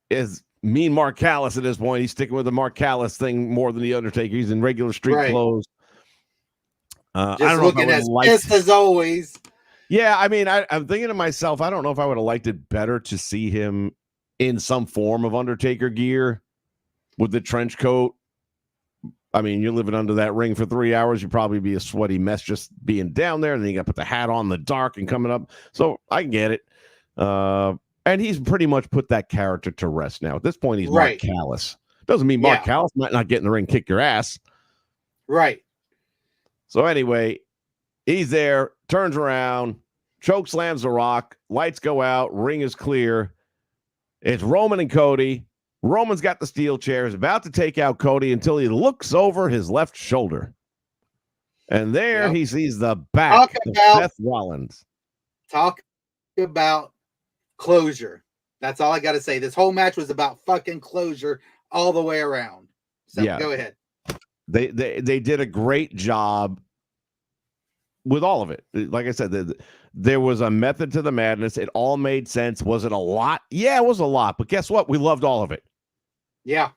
A: is mean Mark Callis at this point. He's sticking with the Mark Callis thing more than the Undertaker. He's in regular street clothes.
B: Just I don't looking know if I as pissed as always.
A: Yeah, I mean, I'm thinking to myself, I don't know if I would have liked it better to see him in some form of Undertaker gear with the trench coat. I mean, you're living under that ring for 3 hours. You'd probably be a sweaty mess just being down there. And then you got to put the hat on in the dark and coming up. So I get it. And he's pretty much put that character to rest now. At this point, he's Mark Callis. Doesn't mean Mark Callis might not get in the ring, kick your ass.
B: Right.
A: So anyway, he's there, turns around, choke slams the Rock. Lights go out. Ring is clear. It's Roman and Cody. Roman's got the steel chair, is about to take out Cody until he looks over his left shoulder. And there he sees the back of Seth Rollins.
B: Talk about closure. That's all I got to say. This whole match was about fucking closure all the way around. So go ahead.
A: They did a great job with all of it. Like I said, there was a method to the madness. It all made sense. Was it a lot? Yeah, it was a lot. But guess what? We loved all of it.
B: Yeah.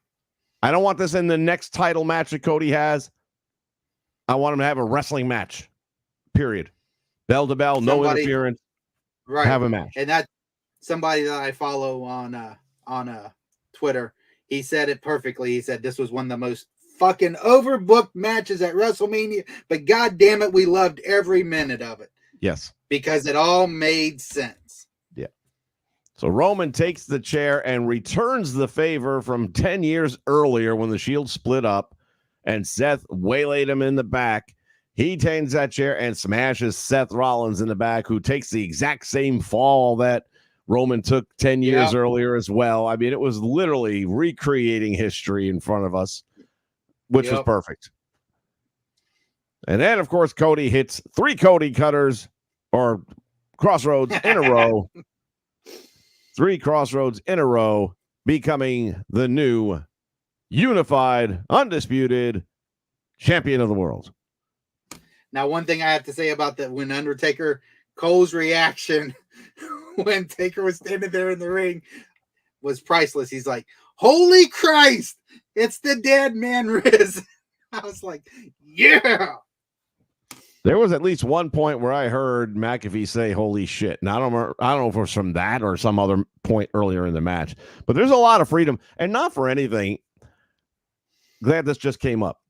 A: I don't want this in the next title match that Cody has. I want him to have a wrestling match. Period. Bell to bell, no interference.
B: Right.
A: Have a match.
B: And that's somebody that I follow on Twitter. He said it perfectly. He said this was one of the most fucking overbooked matches at WrestleMania, but god damn it, we loved every minute of it.
A: Yes.
B: Because it all made sense.
A: Yeah. So Roman takes the chair and returns the favor from 10 years earlier when the Shield split up and Seth waylaid him in the back. He takes that chair and smashes Seth Rollins in the back, who takes the exact same fall that Roman took 10 years earlier as well. I mean, it was literally recreating history in front of us, which was perfect. And then, of course, Cody hits 3 Cody cutters or crossroads in a row. 3 crossroads in a row, becoming the new unified, undisputed champion of the world.
B: Now, one thing I have to say about that, when Undertaker, Cole's reaction when Taker was standing there in the ring was priceless. He's like, holy Christ, it's the dead man Riz. I was like, yeah.
A: There was at least one point where I heard McAfee say, holy shit. And I don't know if it was from that or some other point earlier in the match, but there's a lot of freedom, and not for anything. Glad this just came up.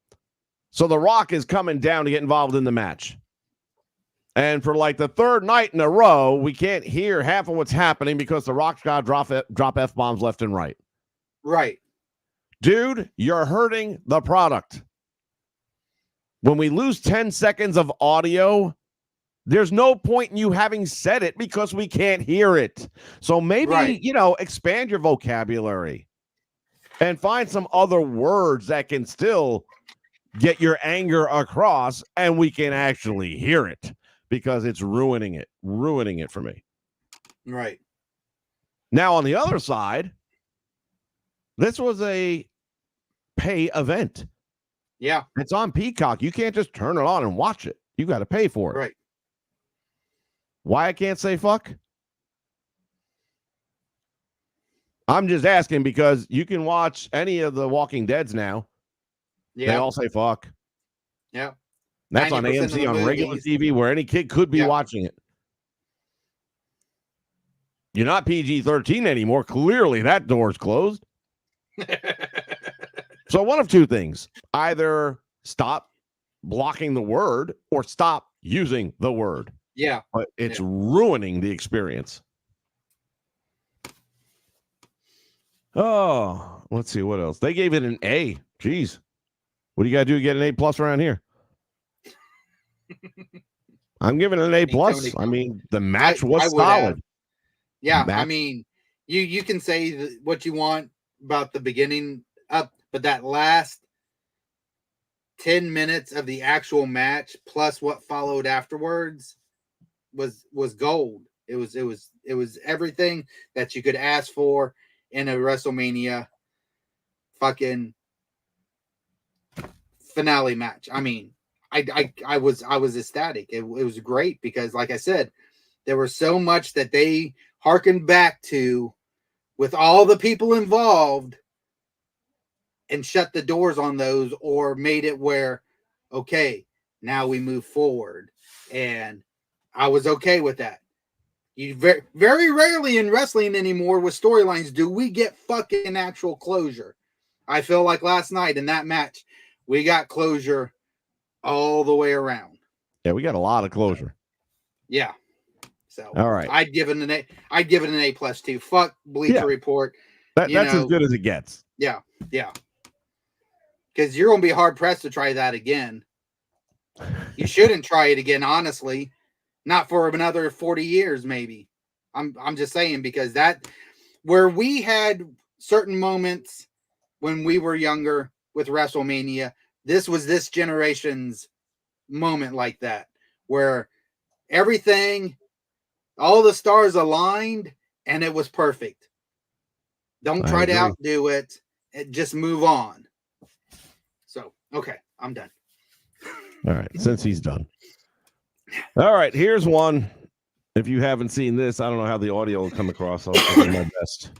A: So The Rock is coming down to get involved in the match. And for like the 3rd night in a row, we can't hear half of what's happening because The Rock's got to drop F-bombs left and right.
B: Right.
A: Dude, you're hurting the product. When we lose 10 seconds of audio, there's no point in you having said it because we can't hear it. So maybe, expand your vocabulary and find some other words that can still get your anger across and we can actually hear it, because it's ruining it for me.
B: Right.
A: Now, on the other side, this was a pay event.
B: Yeah.
A: It's on Peacock. You can't just turn it on and watch it. You got to pay for it.
B: Right.
A: Why I can't say fuck? I'm just asking because you can watch any of the Walking Deads now. Yeah. They all say fuck.
B: Yeah.
A: That's on AMC on regular TV where any kid could be watching it. You're not PG-13 anymore. Clearly that door's closed. So one of two things. Either stop blocking the word or stop using the word.
B: Yeah.
A: But it's ruining the experience. Oh, let's see what else. They gave it an A. Jeez. What do you got to do to get an A+ around here? I'm giving it an A+. I mean, the match was solid.
B: Yeah, I mean, you can say what you want about the beginning up, but that last 10 minutes of the actual match plus what followed afterwards was gold. It was everything that you could ask for in a WrestleMania fucking finale match. I mean, I was ecstatic. It was great because, like I said, there was so much that they harkened back to with all the people involved and shut the doors on those, or made it where, okay, now we move forward. And I was okay with that. You very, very rarely in wrestling anymore with storylines do we get fucking actual closure. I feel like last night in that match, we got closure all the way around.
A: Yeah, we got a lot of closure.
B: Yeah. So
A: all right,
B: I'd give it an A. I'd give it an A+ too. Fuck Bleacher Report.
A: That's as good as it gets.
B: Yeah, yeah. Because you're gonna be hard pressed to try that again. You shouldn't try it again, honestly. Not for another 40 years, maybe. I'm just saying, because that where we had certain moments when we were younger with WrestleMania, this was this generation's moment like that, where everything, all the stars aligned, and it was perfect. Don't try to outdo it. Just move on. So, okay, I'm done.
A: All right, since he's done. All right, here's one. If you haven't seen this, I don't know how the audio will come across. I'll do my best.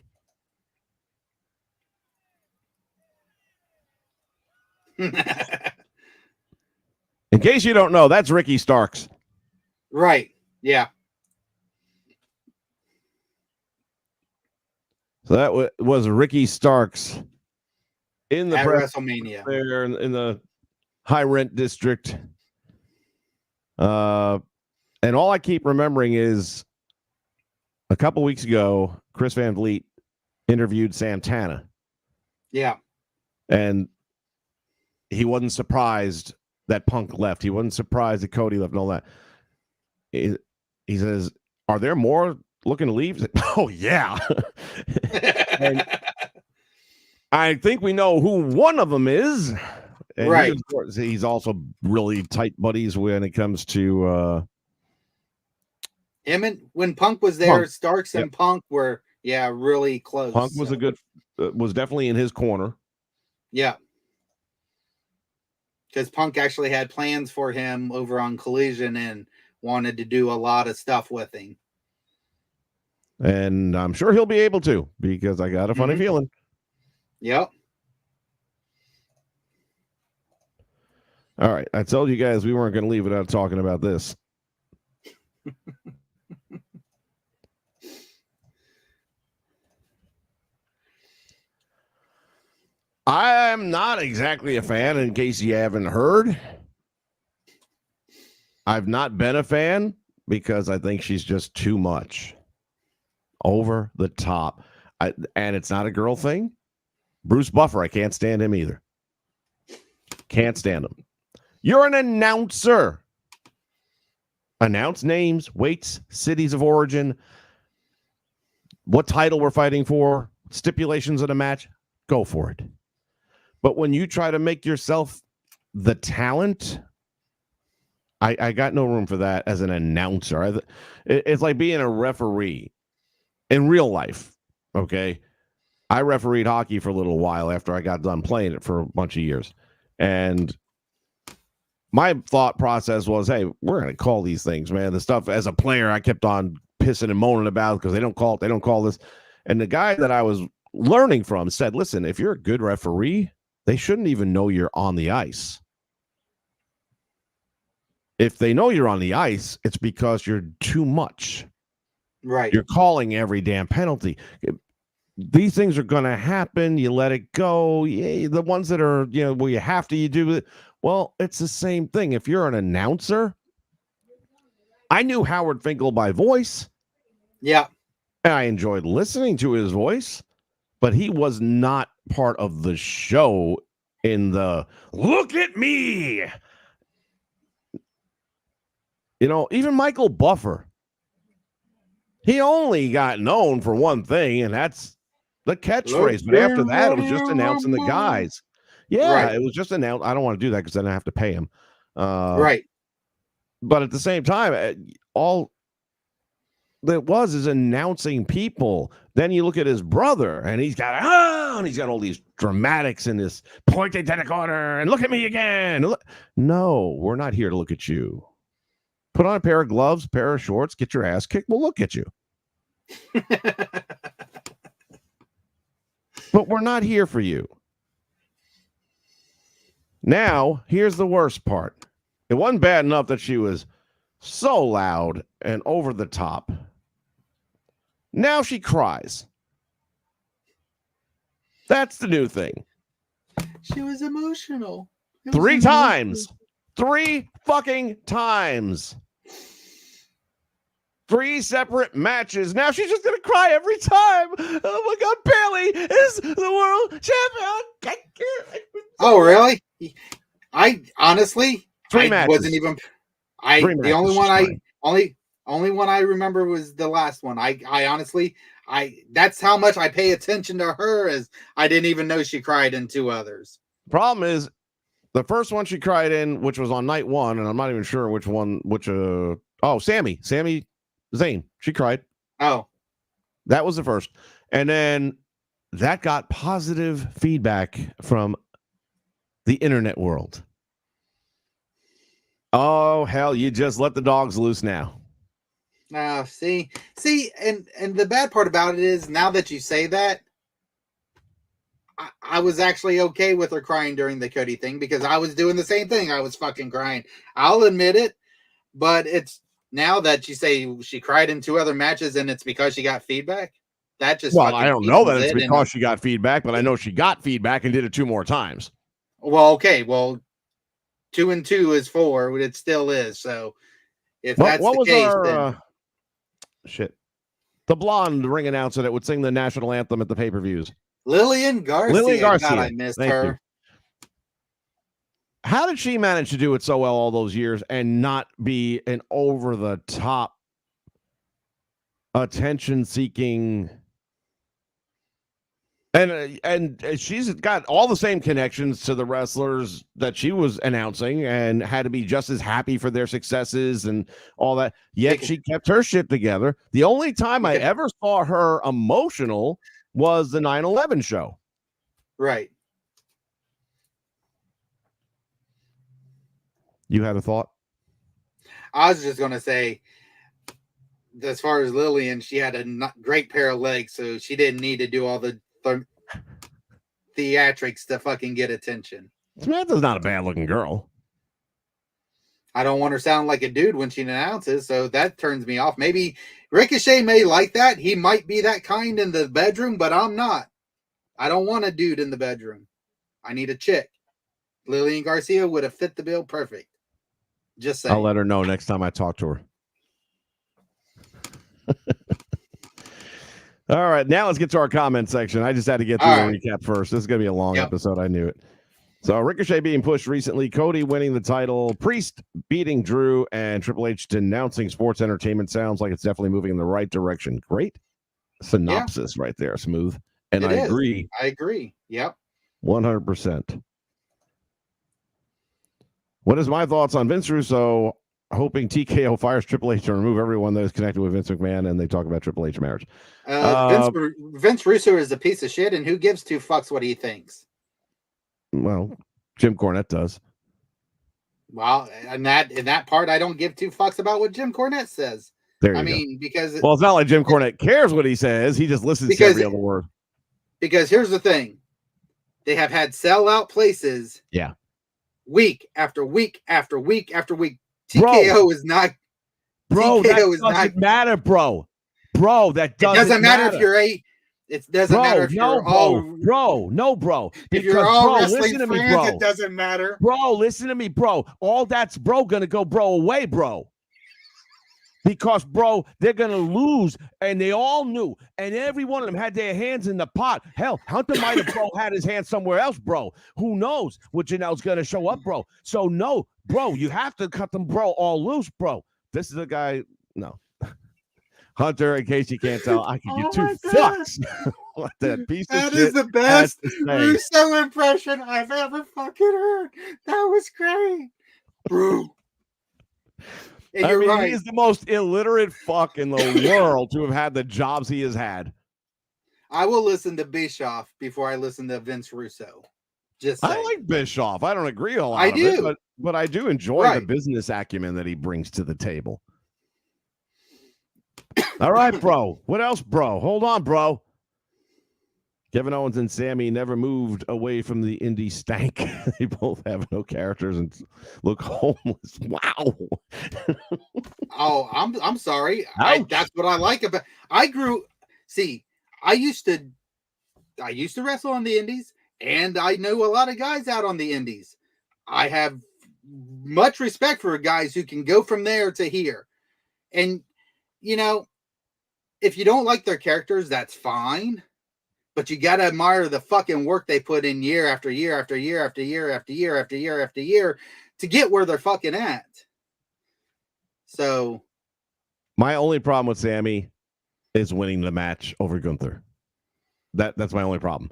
A: In case you don't know, that's Ricky Starks.
B: Right. Yeah.
A: So that was Ricky Starks in the
B: WrestleMania
A: there in the high rent district. And all I keep remembering is a couple weeks ago, Chris Van Vliet interviewed Santana.
B: Yeah.
A: And he wasn't surprised that Punk left. He wasn't surprised that Cody left and all that. He says, are there more looking to leave? Oh, yeah. And I think we know who one of them is. And
B: right.
A: He's also really tight buddies when it comes to
B: him, and when Punk was there, Starks and Punk were really close.
A: Punk was a good was definitely in his corner.
B: Yeah. Because Punk actually had plans for him over on Collision and wanted to do a lot of stuff with him.
A: And I'm sure he'll be able to, because I got a funny feeling.
B: Yep.
A: All right. I told you guys we weren't going to leave without talking about this. I'm not exactly a fan, in case you haven't heard. I've not been a fan because I think she's just too much. Over the top. And it's not a girl thing. Bruce Buffer, I can't stand him either. Can't stand him. You're an announcer. Announce names, weights, cities of origin, what title we're fighting for, stipulations of the match. Go for it. But when you try to make yourself the talent, I got no room for that as an announcer. It's like being a referee in real life, okay? I refereed hockey for a little while after I got done playing it for a bunch of years. And my thought process was, hey, we're going to call these things, man. The stuff as a player, I kept on pissing and moaning about because they don't call it, they don't call this. And the guy that I was learning from said, listen, if you're a good referee, they shouldn't even know you're on the ice. If they know you're on the ice, it's because you're too much.
B: Right.
A: You're calling every damn penalty. These things are going to happen. You let it go. Yeah, the ones that are, where you have to, you do it. Well, it's the same thing. If you're an announcer, I knew Howard Finkel by voice.
B: Yeah.
A: And I enjoyed listening to his voice, but he was not part of the show in the look at me. Even Michael Buffer, he only got known for one thing, and that's the catchphrase. But after that, it was just announcing the guys. Yeah, right. It was just announced. I don't want to do that because then I have to pay him.
B: Right.
A: But at the same time, all that was is announcing people. Then you look at his brother, and he's got all these dramatics in this pointed to the corner, and look at me again. No, we're not here to look at you. Put on a pair of gloves, pair of shorts, get your ass kicked. We'll look at you. But we're not here for you. Now, here's the worst part. It wasn't bad enough that she was so loud and over the top. Now she cries. That's the new thing.
B: She was emotional.
A: 3 times. 3 fucking times. 3 separate matches. Now she's just going to cry every time. Oh my God, Bayley is the world champion.
B: Oh, really? I honestly,
A: 3
B: I
A: matches.
B: wasn't even. The only one I remember was the last one. I honestly, that's how much I pay attention to her, as I didn't even know she cried in 2 others.
A: Problem is, the first one she cried in, which was on night 1, and I'm not even sure which one, Sami Zayn, she cried.
B: Oh,
A: that was the first. And then that got positive feedback from the internet world. Oh, hell, you just let the dogs loose now.
B: See, and the bad part about it is, now that you say that, I was actually okay with her crying during the Cody thing, because I was doing the same thing. I was fucking crying. I'll admit it, but it's now that you say she cried in 2 other matches and it's because she got feedback. That just
A: I don't know that it's because she got feedback, but I know she got feedback and did it 2 more times.
B: Well, okay, 2 and 2 is 4, but it still is. So if that's the case, then
A: the blonde ring announcer that would sing the national anthem at the pay-per-views.
B: Lillian Garcia. God, I missed her.
A: You. How did she manage to do it so well all those years and not be an over-the-top, attention-seeking? And she's got all the same connections to the wrestlers that she was announcing, and had to be just as happy for their successes and all that. Yet she kept her shit together. The only time I ever saw her emotional was the 9/11 show.
B: Right.
A: You had a thought?
B: I was just going to say, as far as Lillian, she had a great pair of legs, so she didn't need to do all the theatrics to fucking get attention.
A: Samantha's not a bad-looking girl.
B: I don't want her sound like a dude when she announces, so that turns me off. Maybe Ricochet may like that. He might be that kind in the bedroom, but I'm not. I don't want a dude in the bedroom. I need a chick. Lillian Garcia would have fit the bill perfect. Just saying.
A: I'll let her know next time I talk to her. All right, now let's get to our comment section. I just had to get through the recap first. This is going to be a long episode. I knew it. So Ricochet being pushed recently, Cody winning the title, Priest beating Drew, and Triple H denouncing sports entertainment. Sounds like it's definitely moving in the right direction. Great synopsis right there, Smooth. And I agree.
B: I agree. Yep.
A: 100%. What is my thoughts on Vince Russo hoping TKO fires Triple H to remove everyone that is connected with Vince McMahon, and they talk about Triple H marriage?
B: Vince Russo is a piece of shit, and who gives 2 fucks what he thinks?
A: Well, Jim Cornette does.
B: Well, in that part, I don't give 2 fucks about what Jim Cornette says.
A: There you go. Because it's not like Jim Cornette cares what he says. He just listens to every other word.
B: Because here's the thing. They have had sellout places.
A: Yeah.
B: Week after week after week after week. TKO is not.
A: Bro, TKO that doesn't matter, bro. Bro, that doesn't
B: matter if you're It doesn't matter if you're all.
A: Bro.
B: If you're all wrestling fans, it doesn't matter.
A: Bro, listen to me, bro. All that's gonna go away, bro. Because, bro, they're going to lose, and they all knew, and every one of them had their hands in the pot. Hell, Hunter might have, had his hands somewhere else, bro. Who knows what Janelle's going to show up, bro. So, no, bro, you have to cut them, bro, all loose, bro. This is a guy, no. Hunter, in case you can't tell, I can give 2 fucks. What that piece of shit.
B: That is the best Russo impression I've ever fucking heard. That was great. Bro.
A: And you're right. He's the most illiterate fuck in the world to have had the jobs he has had.
B: I will listen to Bischoff before I listen to Vince Russo.
A: I like Bischoff. I don't agree a lot. I do, but I do enjoy the business acumen that he brings to the table. All right, bro. What else, bro? Hold on, bro. Kevin Owens and Sammy never moved away from the indie stank. They both have no characters and look homeless. Wow.
B: Oh, I'm sorry. That's what I like about. I grew See, I used to wrestle on the indies, and I know a lot of guys out on the indies. I have much respect for guys who can go from there to here. And, you know, if you don't like their characters, that's fine. But you got to admire the fucking work they put in year after year after year after year after year after year after year to get where they're fucking at. So.
A: My only problem with Sammy is winning the match over Gunther. That's my only problem.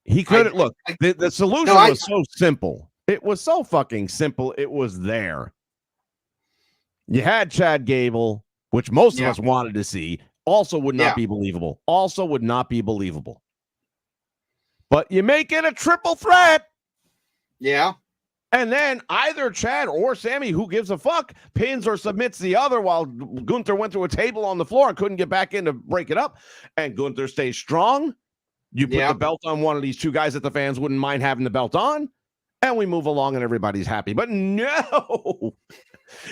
A: He couldn't look. The solution was so simple. It was so fucking simple. It was there. You had Chad Gable, which most of us wanted to see. Also would not be believable. Also would not be believable. But you make it a triple threat.
B: Yeah.
A: And then either Chad or Sammy, who gives a fuck, pins or submits the other while Gunther went through a table on the floor and couldn't get back in to break it up. And Gunther stays strong. You put the belt on one of these two guys that the fans wouldn't mind having the belt on. And we move along and everybody's happy. But no,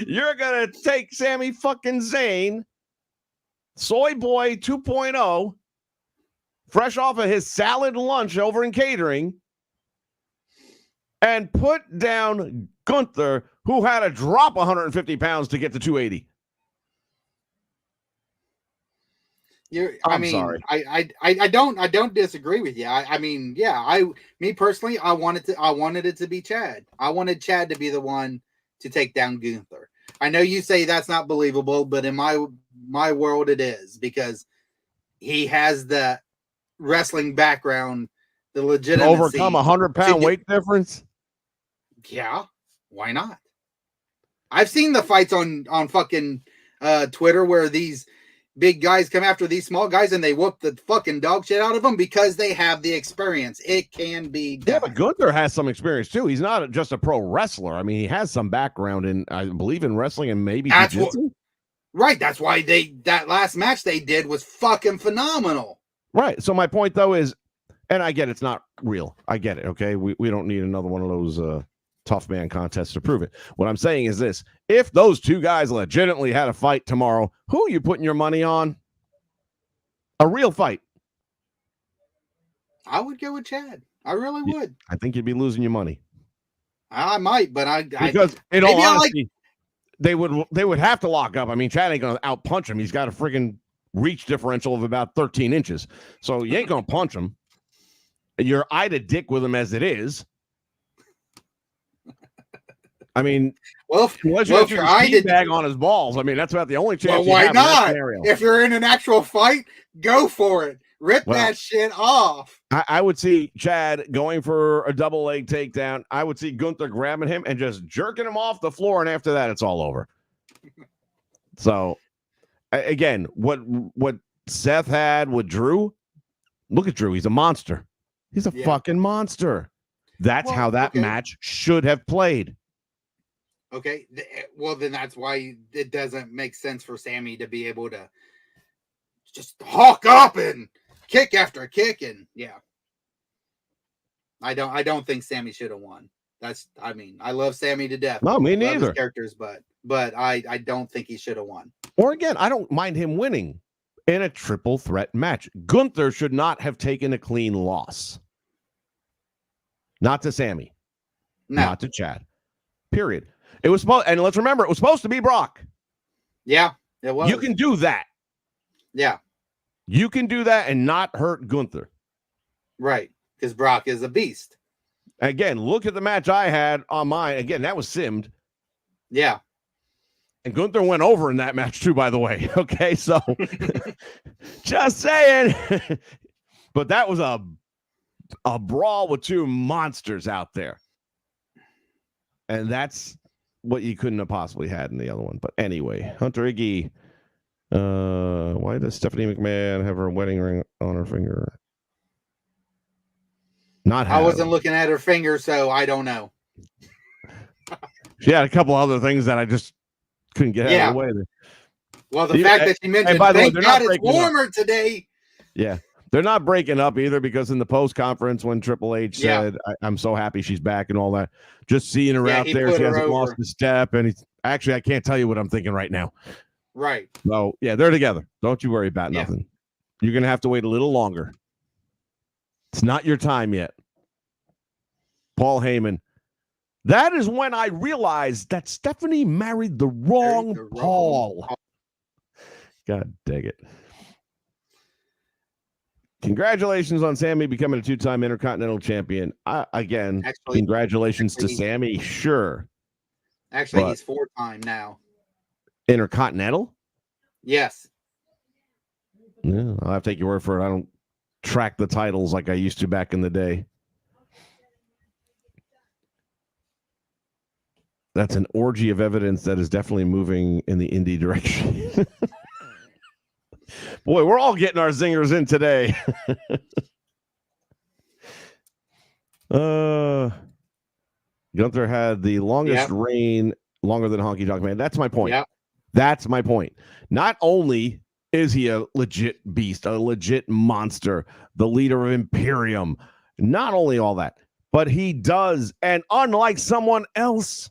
A: you're going to take Sami fucking Zayn, Soy Boy 2.0, fresh off of his salad lunch over in catering, and put down Gunther, who had to drop 150 pounds to get to 280.
B: I'm sorry. I don't disagree with you. Me personally, I wanted it to be Chad. I wanted Chad to be the one to take down Gunther. I know you say that's not believable, but in my world it is, because he has the wrestling background, the legitimacy.
A: Overcome 100-pound weight difference?
B: Yeah, why not? I've seen the fights on fucking Twitter where these big guys come after these small guys and they whoop the fucking dog shit out of them because they have the experience. It can be done.
A: Yeah, but Gunther has some experience too. He's not just a pro wrestler. I mean, he has some background in, I believe, in wrestling and maybe jiu-jitsu.
B: Right. That's why that last match they did was fucking phenomenal.
A: Right. So my point though is, and I get it's not real. I get it. Okay. We don't need another one of those tough man contests to prove it. What I'm saying is this: if those two guys legitimately had a fight tomorrow, who are you putting your money on? A real fight.
B: I would go with Chad. I really would.
A: I think you'd be losing your money.
B: I might, but
A: because in all honesty, they would have to lock up. I mean, Chad ain't gonna out punch him. He's got a friggin' reach differential of about 13 inches. So you ain't gonna punch him. You're eye to dick with him as it is. I mean,
B: if
A: you're eye to bag on his balls, I mean, that's about the only chance.
B: Well, why not? If you're in an actual fight, go for it. Rip that shit off.
A: I would see Chad going for a double leg takedown. I would see Gunther grabbing him and just jerking him off the floor, and after that, it's all over. So, again, what Seth had with Drew, look at Drew. He's a monster. He's a fucking monster. That's how that match should have played.
B: Okay, well, then that's why it doesn't make sense for Sami to be able to just hawk up and kick after kick, and I don't think Sami should have won. I love Sami to death.
A: No, me neither.
B: His characters, but I don't think he should have won.
A: Or again, I don't mind him winning in a triple threat match. Gunther should not have taken a clean loss. Not to Sami. No. Not to Chad. Period. It was supposed, and let's remember, it was supposed to be Brock.
B: Yeah, it was.
A: You can do that.
B: Yeah.
A: You can do that and not hurt Gunther.
B: Right, because Brock is a beast.
A: Again, look at the match I had on mine. Again, that was simmed.
B: Yeah.
A: And Gunther went over in that match too, by the way. Okay, so just saying. But that was a brawl with two monsters out there. And that's what you couldn't have possibly had in the other one. But anyway, Hunter Iggy. Why does Stephanie McMahon have her wedding ring on her finger?
B: I wasn't looking at her finger, so I don't know.
A: She had a couple other things that I just couldn't get out of the way.
B: Well, the fact that she mentioned, thank God it's warmer today.
A: Yeah. They're not breaking up either, because in the post conference when Triple H said, I'm so happy she's back and all that, just seeing her out there, she hasn't lost a step. And actually, I can't tell you what I'm thinking right now.
B: Right.
A: So, yeah, they're together. Don't you worry about nothing. You're going to have to wait a little longer. It's not your time yet. Paul Heyman. That is when I realized that Stephanie married the wrong Paul. God dang it. Congratulations on Sammy becoming a 2-time Intercontinental Champion. Congratulations to Sammy. Sure.
B: Actually, he's 4-time now.
A: Intercontinental?
B: Yes.
A: Yeah, I'll have to take your word for it. I don't track the titles like I used to back in the day. That's an orgy of evidence that is definitely moving in the indie direction. Boy, we're all getting our zingers in today. Gunther had the longest reign, longer than Honky Tonk Man. That's my point.
B: Yep.
A: That's my point. Not only is he a legit beast, a legit monster, the leader of Imperium, not only all that, but he does, and unlike someone else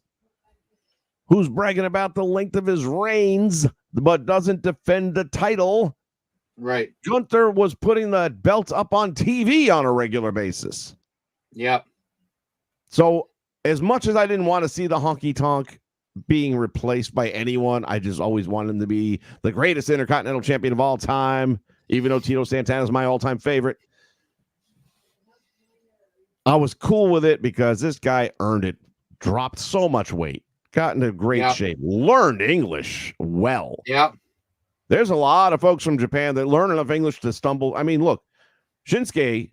A: who's bragging about the length of his reigns, but doesn't defend the title.
B: Right.
A: Gunther was putting the belt up on TV on a regular basis.
B: Yep.
A: So as much as I didn't want to see the Honky Tonk being replaced by anyone, I just always wanted him to be the greatest Intercontinental Champion of all time, even though Tito Santana is my all-time favorite. I was cool with it because this guy earned it, dropped so much weight, got into great shape, learned English well.
B: Yep.
A: There's a lot of folks from Japan that learn enough English to stumble. I mean, look, Shinsuke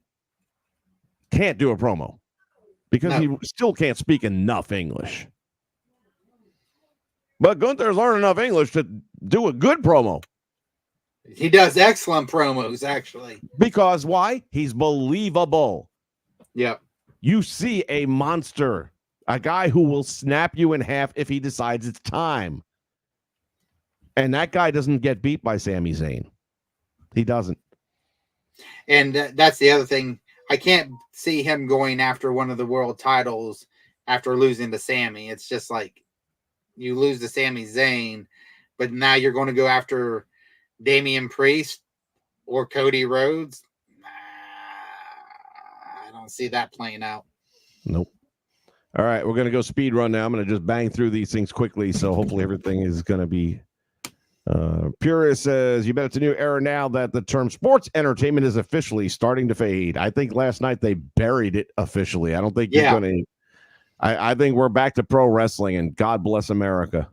A: can't do a promo because he still can't speak enough English. But Gunther's learned enough English to do a good promo.
B: He does excellent promos, actually.
A: Because why? He's believable.
B: Yep.
A: You see a monster, a guy who will snap you in half if he decides it's time. And that guy doesn't get beat by Sami Zayn. He doesn't.
B: And that's the other thing. I can't see him going after one of the world titles after losing to Sami. It's just like you lose to Sami Zayn, but now you're going to go after Damian Priest or Cody Rhodes. I don't see that playing out.
A: Nope. All right, we're going to go speed run now. I'm going to just bang through these things quickly, so hopefully everything is going to be... Purist says, you bet it's a new era now that the term sports entertainment is officially starting to fade. I think last night they buried it officially. I don't think you're going to... I think we're back to pro wrestling, and God bless America.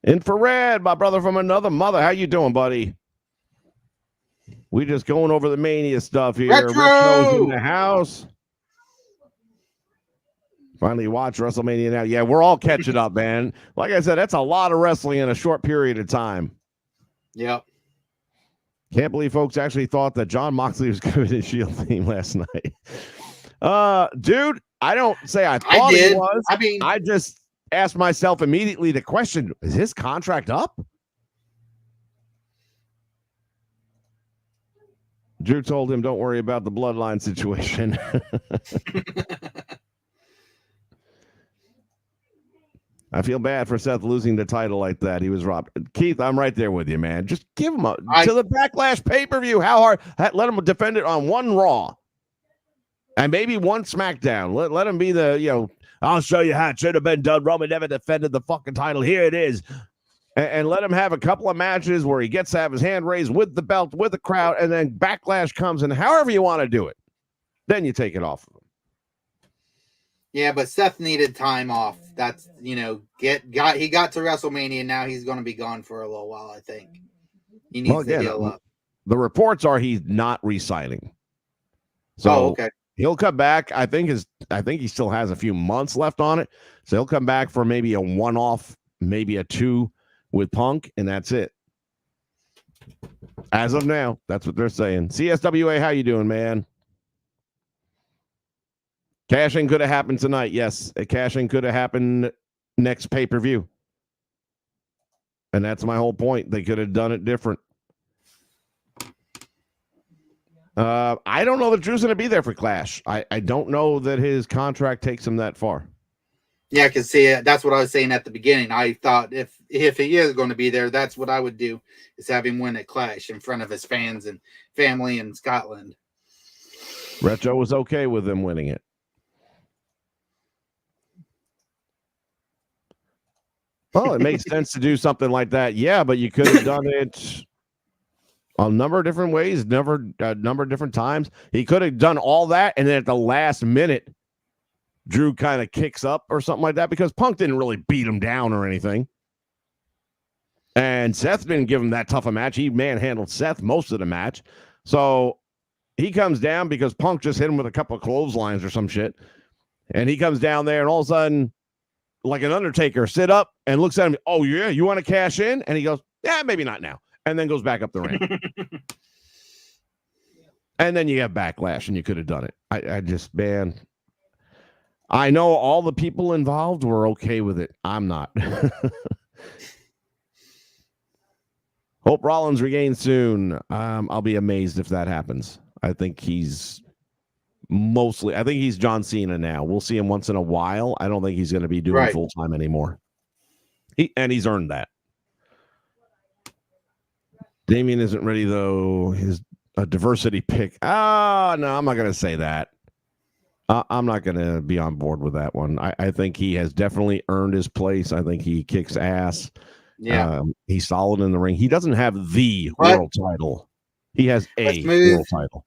A: Infrared, my brother from another mother. How you doing, buddy? We just going over the Mania stuff here. Retro's in the house. Finally watch WrestleMania now. Yeah, we're all catching up, man. Like I said, that's a lot of wrestling in a short period of time.
B: Yep.
A: Can't believe folks actually thought that John Moxley was going to be the Shield theme last night. Dude, I don't say I thought he was.
B: I mean,
A: I just asked myself immediately the question, is his contract up? Drew told him, don't worry about the bloodline situation. I feel bad for Seth losing the title like that. He was robbed. Keith, I'm right there with you, man. Just give him to the Backlash pay-per-view. How hard? Let him defend it on one Raw. And maybe one SmackDown. Let him be the, I'll show you how it should have been done. Roman never defended the fucking title. Here it is. And let him have a couple of matches where he gets to have his hand raised with the belt, with the crowd, and then Backlash comes in however you want to do it. Then you take it off of him.
B: Yeah, but Seth needed time off. That's, he got to WrestleMania, and now he's going to be gone for a little while, I think. He needs to heal up.
A: The reports are he's not re-signing. So
B: okay.
A: He'll come back. I think he still has a few months left on it. So he'll come back for maybe a one-off, maybe a two with Punk, and that's it. As of now, that's what they're saying. CSWA, how you doing, man? Cashing could have happened tonight. Yes, cashing could have happened next pay-per-view. And that's my whole point. They could have done it different. I don't know that Drew's going to be there for Clash. I don't know that his contract takes him that far.
B: Yeah, I can see it. That's what I was saying at the beginning. I thought if he is going to be there, that's what I would do, is have him win at Clash in front of his fans and family in Scotland.
A: Retro was okay with him winning it. Well, it makes sense to do something like that. Yeah, but you could have done it a number of different ways, a number of different times. He could have done all that, and then at the last minute, Drew kind of kicks up or something like that, because Punk didn't really beat him down or anything. And Seth didn't give him that tough a match. He manhandled Seth most of the match. So he comes down because Punk just hit him with a couple of clotheslines or some shit. And he comes down there, and all of a sudden, like an Undertaker, sit up and looks at him. Oh, yeah, you want to cash in? And he goes, yeah, maybe not now. And then goes back up the ramp. And then you have Backlash, and you could have done it. I just, man, I know all the people involved were okay with it. I'm not. Hope Rollins regains soon. I'll be amazed if that happens. I think he's John Cena now. We'll see him once in a while. I don't think he's going to be doing full time anymore. He's earned that. Damien isn't ready, though. His a diversity pick. No, I'm not going to say that. I'm not going to be on board with that one. I think he has definitely earned his place. I think he kicks ass.
B: Yeah.
A: He's solid in the ring. He doesn't have the world title. He has a world title.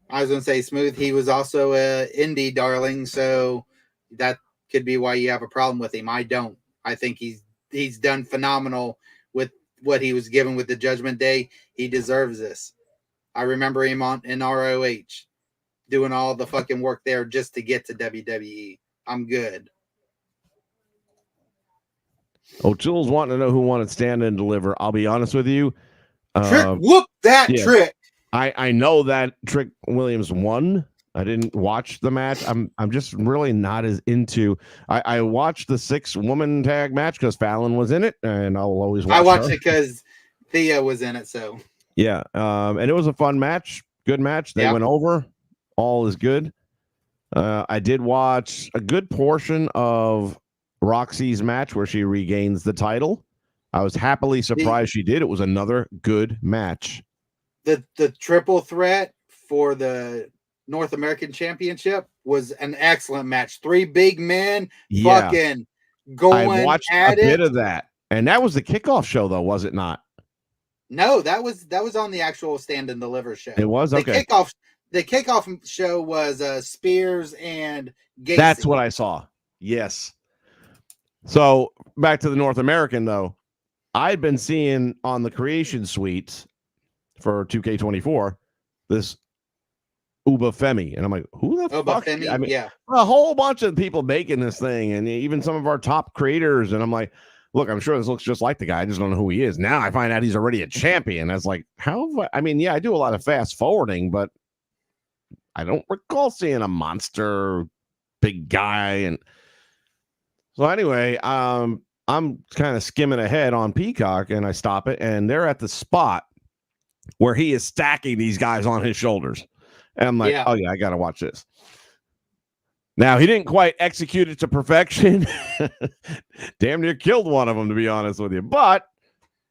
B: I was going to say Smooth. He was also a indie darling, so that could be why you have a problem with him. I don't. I think he's done phenomenal with what he was given with the Judgment Day. He deserves this. I remember him in ROH doing all the fucking work there just to get to WWE. I'm good.
A: O'Toole's wanting to know who wanted Stand and Deliver. I'll be honest with you.
B: Trick, whoop that Trick.
A: I know that Trick Williams won. I didn't watch the match. I'm just really not as into. I watched the 6-woman tag match because Fallon was in it, and I'll always watch.
B: I watched it because Thea was in it. So
A: yeah, and it was a fun match, good match. They went over. All is good. I did watch a good portion of Roxy's match where she regains the title. I was happily surprised she did. It was another good match.
B: The triple threat for the North American Championship was an excellent match. 3 big men fucking going
A: I watched
B: at
A: a bit of that. And that was the kickoff show, though, was it not?
B: No, that was on the actual Stand and Deliver show.
A: It was? Okay.
B: The kickoff show was Spears and Gacy.
A: That's what I saw. Yes. So back to the North American, though. I'd been seeing on the Creation Suites for 2K24 this Uba Femi. And I'm like, who the fuck?
B: Femi?
A: I mean,
B: yeah.
A: A whole bunch of people making this thing, and even some of our top creators. And I'm like, look, I'm sure this looks just like the guy. I just don't know who he is. Now I find out he's already a champion. I was like, I do a lot of fast forwarding, but I don't recall seeing a monster big guy. And so anyway, I'm kind of skimming ahead on Peacock, and I stop it, and they're at the spot where he is stacking these guys on his shoulders. And I'm like, oh yeah, I got to watch this. Now, he didn't quite execute it to perfection. Damn near killed one of them, to be honest with you. But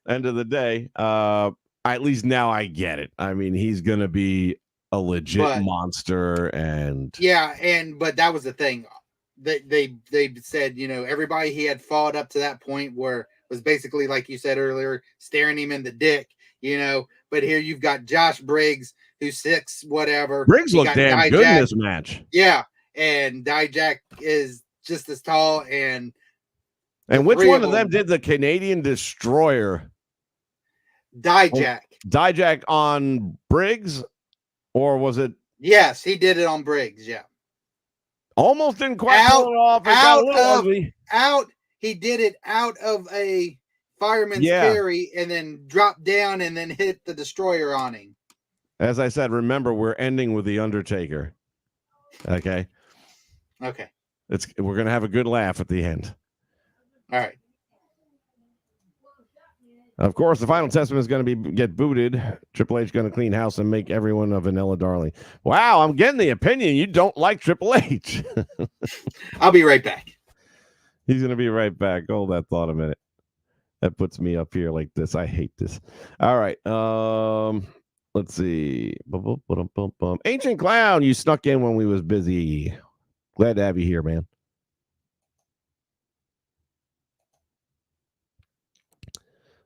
A: end of the day, at least now I get it. I mean, he's going to be a legit monster.
B: But that was the thing. They said, everybody he had fought up to that point where was basically, like you said earlier, staring him in the dick, But here you've got Josh Briggs, who's 6, whatever.
A: Briggs looked damn good in this match.
B: Yeah. And Dijak is just as tall. And
A: which one of them did the Canadian Destroyer?
B: Dijak
A: on Briggs, or was it?
B: Yes, he did it on Briggs. Yeah.
A: Almost didn't quite pull it off.
B: He did it out of a fireman's carry and then dropped down and then hit the Destroyer on him.
A: As I said, remember, we're ending with The Undertaker. Okay. We're going to have a good laugh at the end.
B: All right.
A: Of course, the final testament is going to get booted. Triple H going to clean house and make everyone a vanilla darling. Wow, I'm getting the opinion you don't like Triple H.
B: I'll be right back.
A: He's going to be right back. Hold that thought a minute. That puts me up here like this. I hate this. All right. Let's see. Ancient Clown, you snuck in when we was busy. Glad to have you here, man.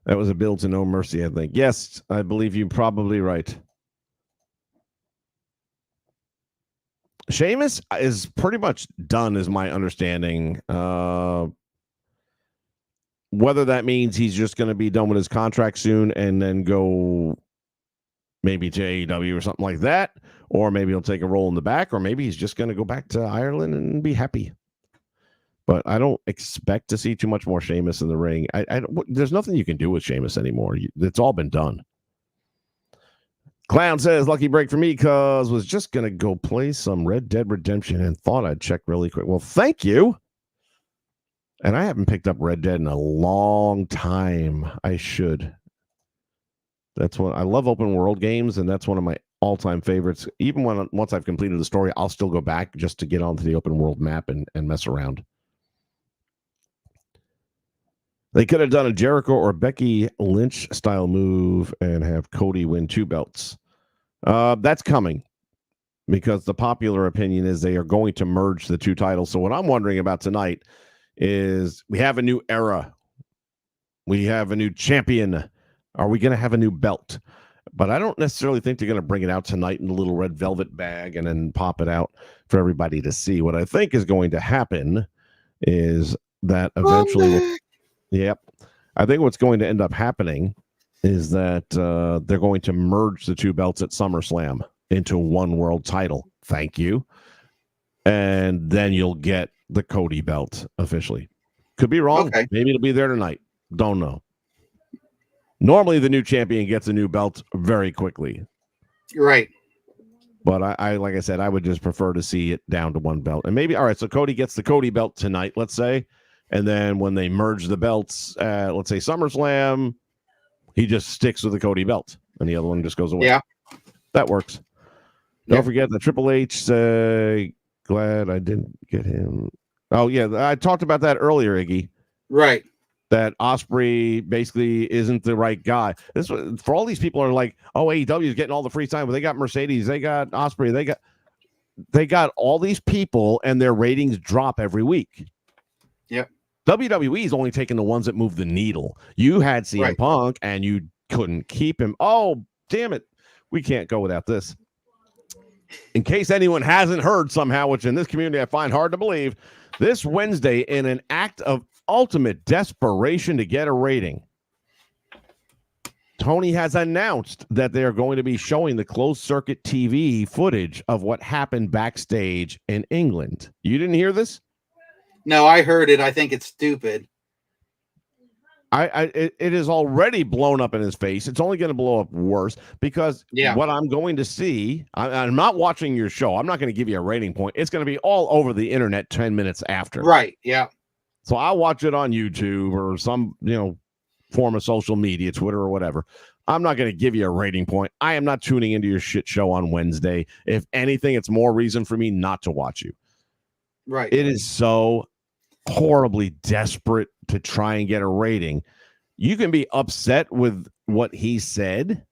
A: That was a build to No Mercy, I think. Yes, I believe you're probably right. Sheamus is pretty much done, is my understanding. Whether that means he's just going to be done with his contract soon and then go maybe to AEW or something like that, or maybe he'll take a role in the back, or maybe he's just going to go back to Ireland and be happy. But I don't expect to see too much more Sheamus in the ring. There's nothing you can do with Sheamus anymore. It's all been done. Clown says, lucky break for me because was just going to go play some Red Dead Redemption and thought I'd check really quick. Well, thank you. And I haven't picked up Red Dead in a long time. I should. That's what I love, open world games, and that's one of my all-time favorites. Even once I've completed the story, I'll still go back just to get onto the open world map and mess around. They could have done a Jericho or Becky Lynch style move and have Cody win 2 belts. That's coming because the popular opinion is they are going to merge the 2 titles. So what I'm wondering about tonight is we have a new era. We have a new champion. Are we going to have a new belt? But I don't necessarily think they're going to bring it out tonight in a little red velvet bag and then pop it out for everybody to see. What I think is going to happen is that eventually... Yep. I think what's going to end up happening is that they're going to merge the 2 belts at SummerSlam into one world title. Thank you. And then you'll get the Cody belt officially. Could be wrong. Okay. Maybe it'll be there tonight. Don't know. Normally, the new champion gets a new belt very quickly.
B: Right.
A: But I like I said, I would just prefer to see it down to 1 belt. And maybe, all right, so Cody gets the Cody belt tonight, let's say. And then when they merge the belts at, let's say, SummerSlam, he just sticks with the Cody belt, and the other one just goes away.
B: Yeah.
A: That works. Don't forget that Triple H say, glad I didn't get him. Oh, yeah, I talked about that earlier, Iggy.
B: Right.
A: That Ospreay basically isn't the right guy. This for all these people are like, oh, AEW is getting all the free time, but they got Mercedes, they got Ospreay, they got all these people, and their ratings drop every week.
B: Yep.
A: WWE is only taking the ones that move the needle. You had CM Punk, and you couldn't keep him. Oh, damn it. We can't go without this. In case anyone hasn't heard somehow, which in this community I find hard to believe, this Wednesday, in an act of ultimate desperation to get a rating, Tony has announced that they are going to be showing the closed circuit TV footage of what happened backstage in England. You didn't hear this?
B: No, I heard it. I think it's stupid.
A: It is already blown up in his face. It's only going to blow up worse because what I'm going to see, I'm not watching your show. I'm not going to give you a rating point. It's going to be all over the internet 10 minutes after.
B: Right. Yeah.
A: So I'll watch it on YouTube or some, form of social media, Twitter or whatever. I'm not going to give you a rating point. I am not tuning into your shit show on Wednesday. If anything, it's more reason for me not to watch you.
B: Right.
A: It is so horribly desperate to try and get a rating. You can be upset with what he said.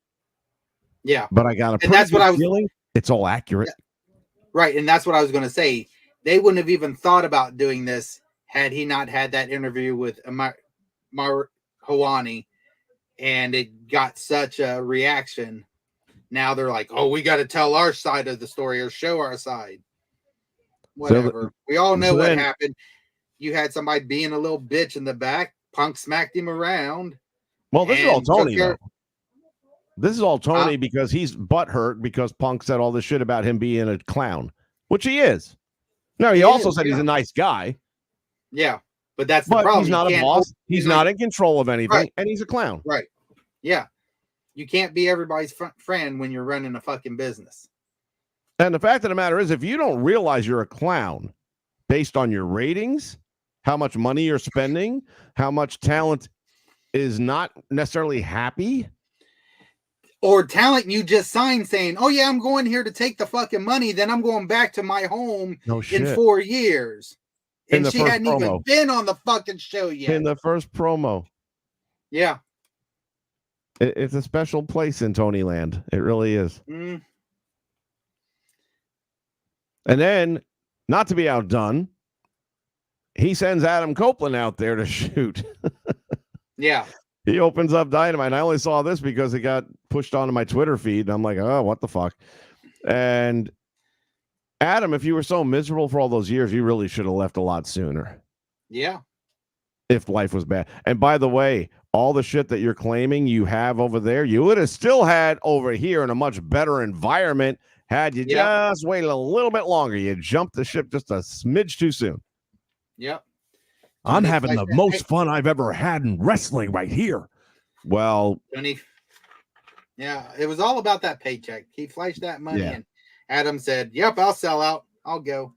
B: Yeah.
A: But I got a pretty good feeling it's all accurate.
B: Yeah. Right. And that's what I was going to say. They wouldn't have even thought about doing this had he not had that interview with Hawani, and it got such a reaction. Now they're like, oh, we got to tell our side of the story or show our side. Whatever. We all know what happened. You had somebody being a little bitch in the back. Punk smacked him around.
A: Well, this is all Tony, though. This is all Tony because he's butthurt because Punk said all this shit about him being a clown, which he is. No, he also said he's a nice guy.
B: Yeah, but that's the problem.
A: He's not a boss. He's not in control of anything, and he's a clown.
B: Right. Yeah. You can't be everybody's friend when you're running a fucking business.
A: And the fact of the matter is, if you don't realize you're a clown based on your ratings, how much money you're spending, how much talent is not necessarily happy,
B: or talent you just signed saying, oh yeah, I'm going here to take the fucking money, then I'm going back to my home in 4 years. And she hadn't even been on the fucking show yet.
A: In the first promo.
B: Yeah.
A: It's a special place in Tonyland. It really is.
B: Mm.
A: And then, not to be outdone, he sends Adam Copeland out there to shoot.
B: Yeah.
A: He opens up Dynamite. I only saw this because it got pushed onto my Twitter feed. And I'm like, oh, what the fuck? And Adam, if you were so miserable for all those years, you really should have left a lot sooner.
B: Yeah.
A: If life was bad. And by the way, all the shit that you're claiming you have over there, you would have still had over here in a much better environment had you just waited a little bit longer. You jumped the ship just a smidge too soon.
B: Yep.
A: I'm having the most fun I've ever had in wrestling right here. Well,
B: yeah, it was all about that paycheck. He flashed that money, and Adam said, yep, I'll sell out. I'll go.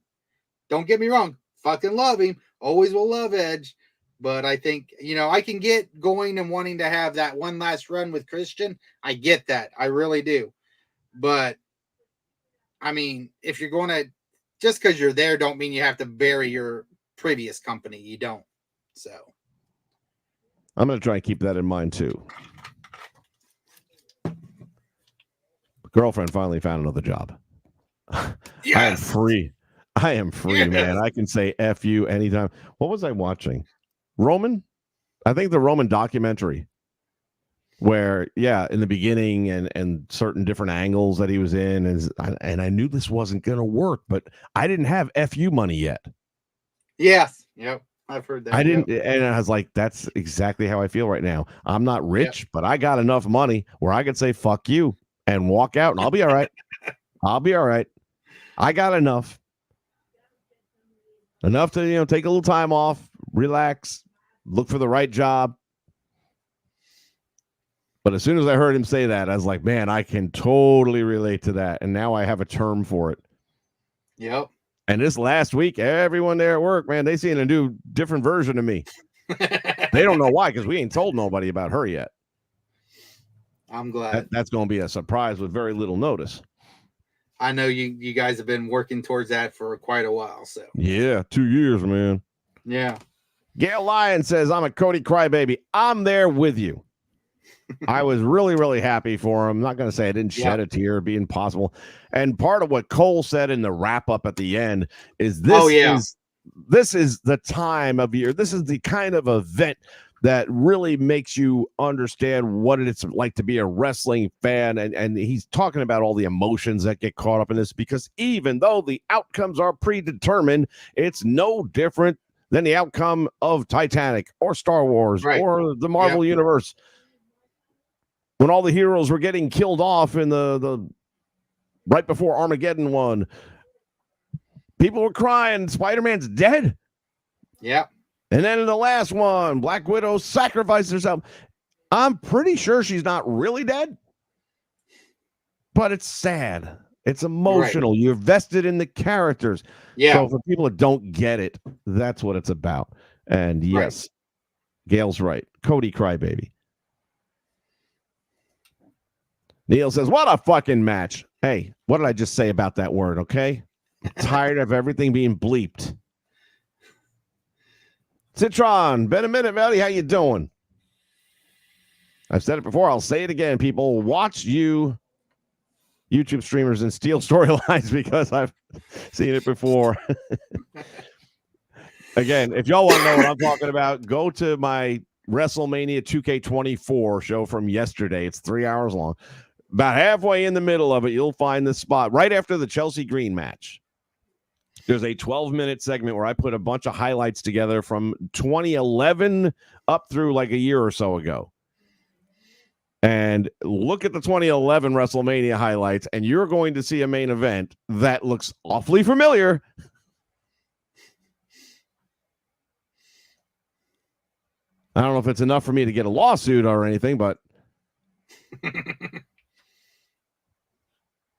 B: Don't get me wrong. Fucking love him. Always will love Edge. But I think, I can get going and wanting to have that one last run with Christian. I get that. I really do. But, I mean, if you're going to, just because you're there, don't mean you have to bury your previous company. You don't. So.
A: I'm going to try and keep that in mind, too. Girlfriend finally found another job.
B: Yes.
A: I am free. Yes. Man. I can say F you anytime. What was I watching? Roman? I think the Roman documentary where, in the beginning and certain different angles that he was in, and I knew this wasn't going to work, but I didn't have FU money yet.
B: Yes. Yep. I've heard that.
A: I didn't, and I was like, that's exactly how I feel right now. I'm not rich, but I got enough money where I could say, fuck you, and walk out, and I'll be all right. I'll be all right. I got enough to, take a little time off, relax, look for the right job. But as soon as I heard him say that, I was like, man, I can totally relate to that. And now I have a term for it.
B: Yep.
A: And this last week, everyone there at work, man, they seen a new different version of me. They don't know why, because we ain't told nobody about her yet.
B: I'm glad.
A: That's going to be a surprise with very little notice.
B: I know you guys have been working towards that for quite a while. So
A: yeah, 2 years, man.
B: Yeah.
A: Gail Lyon says, I'm a Cody crybaby. I'm there with you. I was really, really happy for him. I'm not going to say I didn't shed a tear. It'd be impossible. And part of what Cole said in the wrap up at the end is this is the time of year. This is the kind of event that really makes you understand what it's like to be a wrestling fan. And he's talking about all the emotions that get caught up in this, because even though the outcomes are predetermined, it's no different than the outcome of Titanic or Star Wars or the Marvel Universe. When all the heroes were getting killed off in the right before Armageddon one, people were crying, Spider-Man's dead.
B: Yeah.
A: And then in the last one, Black Widow sacrificed herself. I'm pretty sure she's not really dead, but it's sad. It's emotional. You're vested in the characters.
B: Yeah.
A: So for people that don't get it, that's what it's about. And yes, Gail's right. Cody crybaby. Neil says, what a fucking match. Hey, what did I just say about that word, okay? I'm tired of everything being bleeped. Citron, been a minute, Melly. How you doing? I've said it before. I'll say it again. People, watch YouTube streamers and steal storylines, because I've seen it before. Again, if y'all want to know what I'm talking about, go to my WrestleMania 2K24 show from yesterday. It's 3 hours long. About halfway in the middle of it, you'll find the spot right after the Chelsea Green match. There's a 12-minute segment where I put a bunch of highlights together from 2011 up through like a year or so ago. And look at the 2011 WrestleMania highlights, and you're going to see a main event that looks awfully familiar. I don't know if it's enough for me to get a lawsuit or anything, but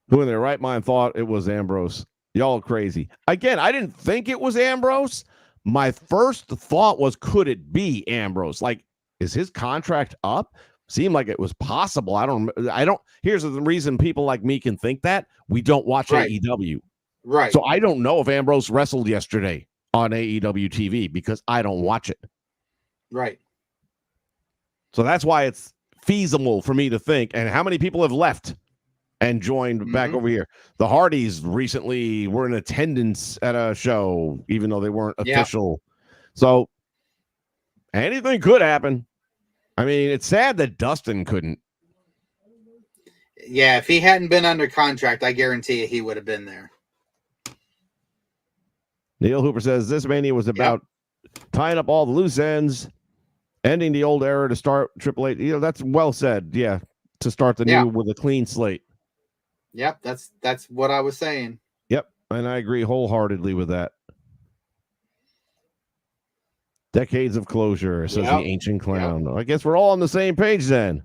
A: who in their right mind thought it was Ambrose? Y'all crazy. Again, I didn't think it was Ambrose. My first thought was, could it be Ambrose? Like, is his contract up? Seemed like it was possible. I don't. Here's the reason people like me can think that. We don't watch AEW.
B: Right.
A: So I don't know if Ambrose wrestled yesterday. on AEW TV because I don't watch it.
B: Right.
A: So that's why it's feasible for me to think. And how many people have left and joined back over here? The Hardys recently were in attendance at a show, even though they weren't official. So anything could happen. I mean, it's sad that Dustin couldn't.
B: Yeah, if he hadn't been under contract, I guarantee you he would have been there.
A: Neil Hooper says this Mania was about tying up all the loose ends, ending the old era to start Triple H. You know, that's well said. Yeah, to start the new with a clean slate.
B: Yep, that's what I was saying.
A: Yep, and I agree wholeheartedly with that. Decades of closure, says the Ancient Clown. I guess we're all on the same page then.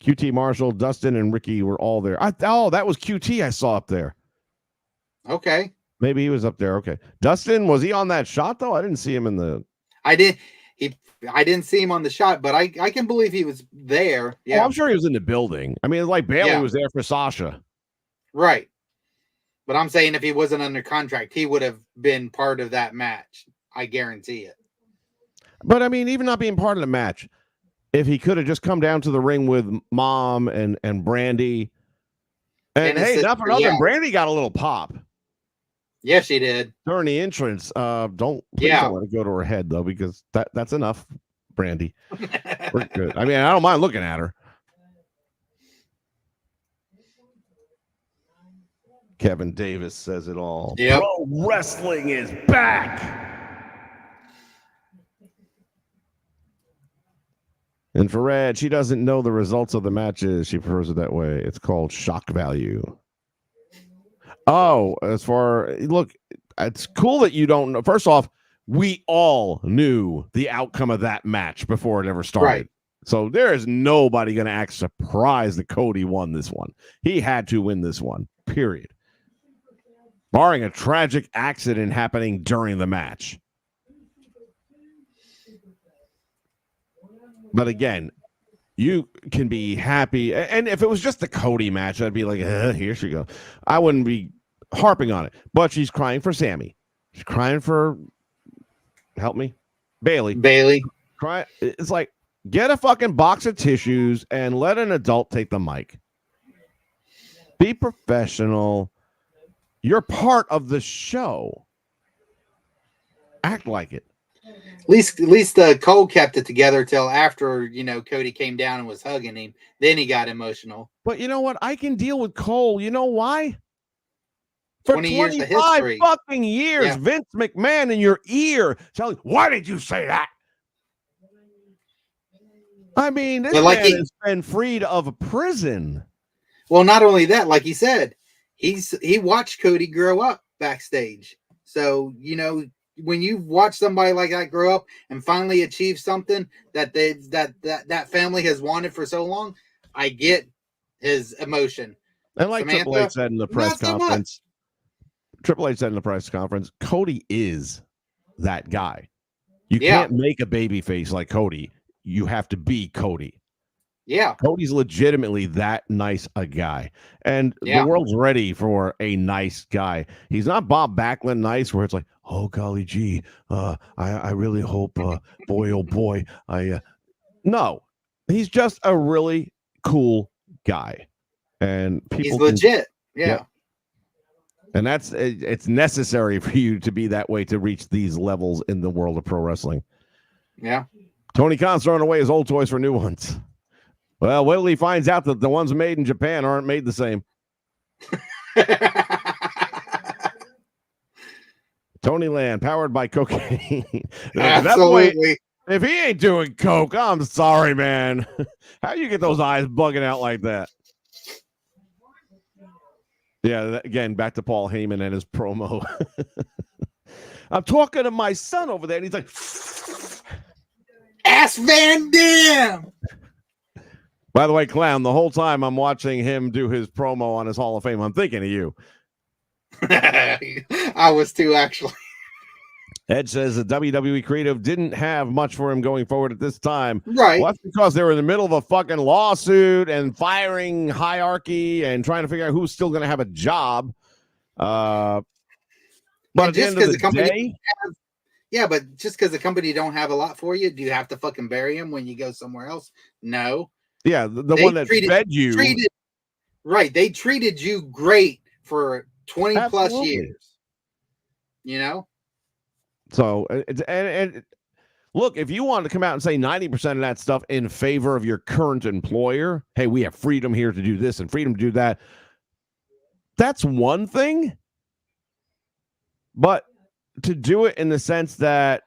A: QT Marshall, Dustin, and Ricky were all there. That was QT I saw up there.
B: Okay.
A: Maybe he was up there. Okay. Dustin, was he on that shot, though? I didn't see him in the...
B: I didn't see him on the shot, but I can believe he was there. Yeah.
A: Oh, I'm sure he was in the building. I mean, like Bailey was there for Sasha.
B: Right. But I'm saying if he wasn't under contract, he would have been part of that match. I guarantee it.
A: But, I mean, even not being part of the match, if he could have just come down to the ring with Mom and Brandy. And hey, not for nothing, Brandy got a little pop.
B: Yes, she did.
A: During the entrance. Don't let it go to her head, though, because that's enough, Brandy. We're good. I mean, I don't mind looking at her. Kevin Davis says it all.
B: Yep.
A: Pro wrestling is back. And for Red, she doesn't know the results of the matches. She prefers it that way. It's called shock value. Oh, look, it's cool that you don't know. First off, we all knew the outcome of that match before it ever started. Right. So there is nobody going to act surprised that Cody won this one. He had to win this one, period. Barring a tragic accident happening during the match. But again, you can be happy. And if it was just the Cody match, I'd be like, here she goes. I wouldn't be harping on it. But she's crying for Sammy. She's crying for, help me, Bailey. Cry. It's like, get a fucking box of tissues and let an adult take the mic. Be professional. You're part of the show. Act like it.
B: At least Cole kept it together till after, Cody came down and was hugging him. Then he got emotional.
A: But you know what? I can deal with Cole. You know why? For
B: 25
A: fucking years, Vince McMahon in your ear telling, why did you say that? I mean, this man has been freed of prison.
B: Well, not only that, like he said, he watched Cody grow up backstage. So, when you watch somebody like that grow up and finally achieve something that that family has wanted for so long, I get his emotion.
A: And like Triple H said in the press conference, Cody is that guy. You can't make a baby face like Cody. You have to be Cody.
B: Yeah.
A: Cody's legitimately that nice a guy. And the world's ready for a nice guy. He's not Bob Backlund nice where it's like, oh, golly gee, I really hope, boy, oh boy. No, he's just a really cool guy. And people
B: he's legit. Yeah.
A: And it's necessary for you to be that way to reach these levels in the world of pro wrestling.
B: Yeah.
A: Tony Khan's throwing away his old toys for new ones. Well, wait till he finds out that the ones made in Japan aren't made the same. Tony Land, powered by cocaine.
B: Absolutely.
A: If he ain't doing coke, I'm sorry, man. How you get those eyes bugging out like that? Yeah, again, back to Paul Heyman and his promo. I'm talking to my son over there, and he's like,
B: Ass Van Dam.
A: By the way, Clown, the whole time I'm watching him do his promo on his Hall of Fame, I'm thinking of you.
B: I was too, actually.
A: Ed says the WWE creative didn't have much for him going forward at this time.
B: Right.
A: Well, that's because they were in the middle of a fucking lawsuit and firing hierarchy and trying to figure out who's still going to have a job. But
B: And
A: at the end of the day,
B: yeah, but just because the company don't have a lot for you, do you have to fucking bury them when you go somewhere else? No.
A: Yeah, the one that fed you.
B: Right. They treated you great for 20 plus years. You know?
A: So, and look, if you wanted to come out and say 90% of that stuff in favor of your current employer, hey, we have freedom here to do this and freedom to do that. That's one thing. But to do it in the sense that,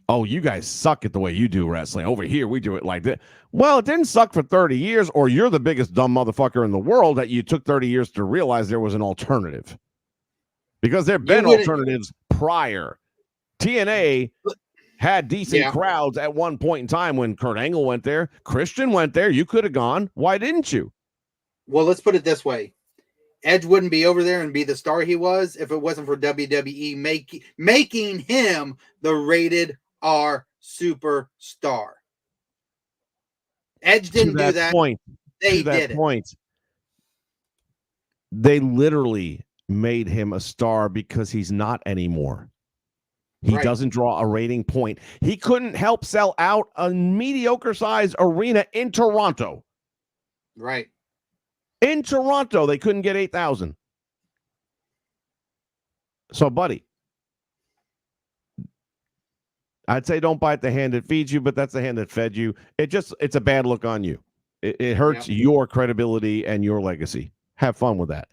A: oh, you guys suck at the way you do wrestling. Over here, we do it like that. Well, it didn't suck for 30 years, or you're the biggest dumb motherfucker in the world that you took 30 years to realize there was an alternative. Because there have been alternatives prior. TNA had decent crowds at one point in time when Kurt Angle went there. Christian went there. You could have gone. Why didn't you?
B: Well, let's put it this way. Edge wouldn't be over there and be the star he was if it wasn't for WWE making him the rated R superstar. Edge didn't do that. They did it.
A: They literally made him a star because he's not anymore. He doesn't draw a rating point. He couldn't help sell out a mediocre-sized arena in Toronto.
B: Right.
A: In Toronto, they couldn't get 8,000. So, buddy, I'd say don't bite the hand that feeds you, but that's the hand that fed you. It's a bad look on you. It hurts your credibility and your legacy. Have fun with that.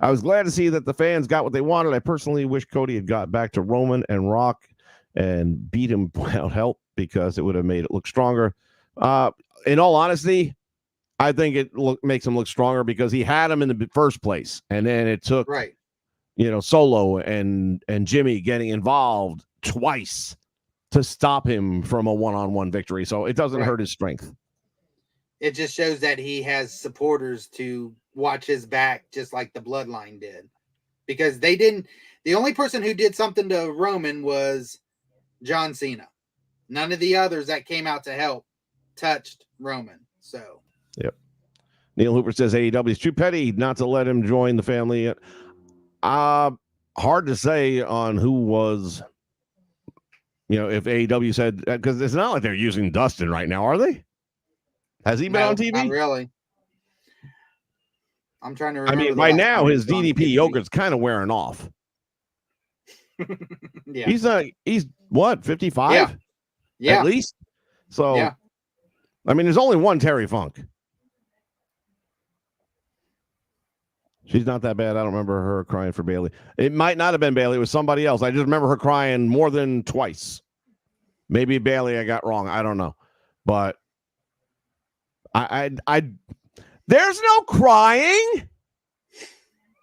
A: I was glad to see that the fans got what they wanted. I personally wish Cody had got back to Roman and Rock and beat him without help because it would have made it look stronger. In all honesty, I think it makes him look stronger because he had him in the first place. And then it took, Solo and Jimmy getting involved twice to stop him from a one-on-one victory. So it doesn't hurt his strength.
B: It just shows that he has supporters to watch his back, just like the Bloodline did. Because they didn't. The only person who did something to Roman was John Cena. None of the others that came out to help touched Roman. So.
A: Yep. Neil Hooper says AEW is too petty not to let him join the family. Hard to say on who was, if AEW said, because it's not like they're using Dustin right now, are they? Has he been on TV?
B: Not really. I'm trying to remember.
A: By now his DDP yogurt's kind of wearing off.
B: Yeah.
A: He's what, 55?
B: Yeah.
A: At least. So there's only one Terry Funk. She's not that bad. I don't remember her crying for Bailey. It might not have been Bailey. It was somebody else. I just remember her crying more than twice. Maybe Bailey I got wrong. I don't know. But I there's no crying.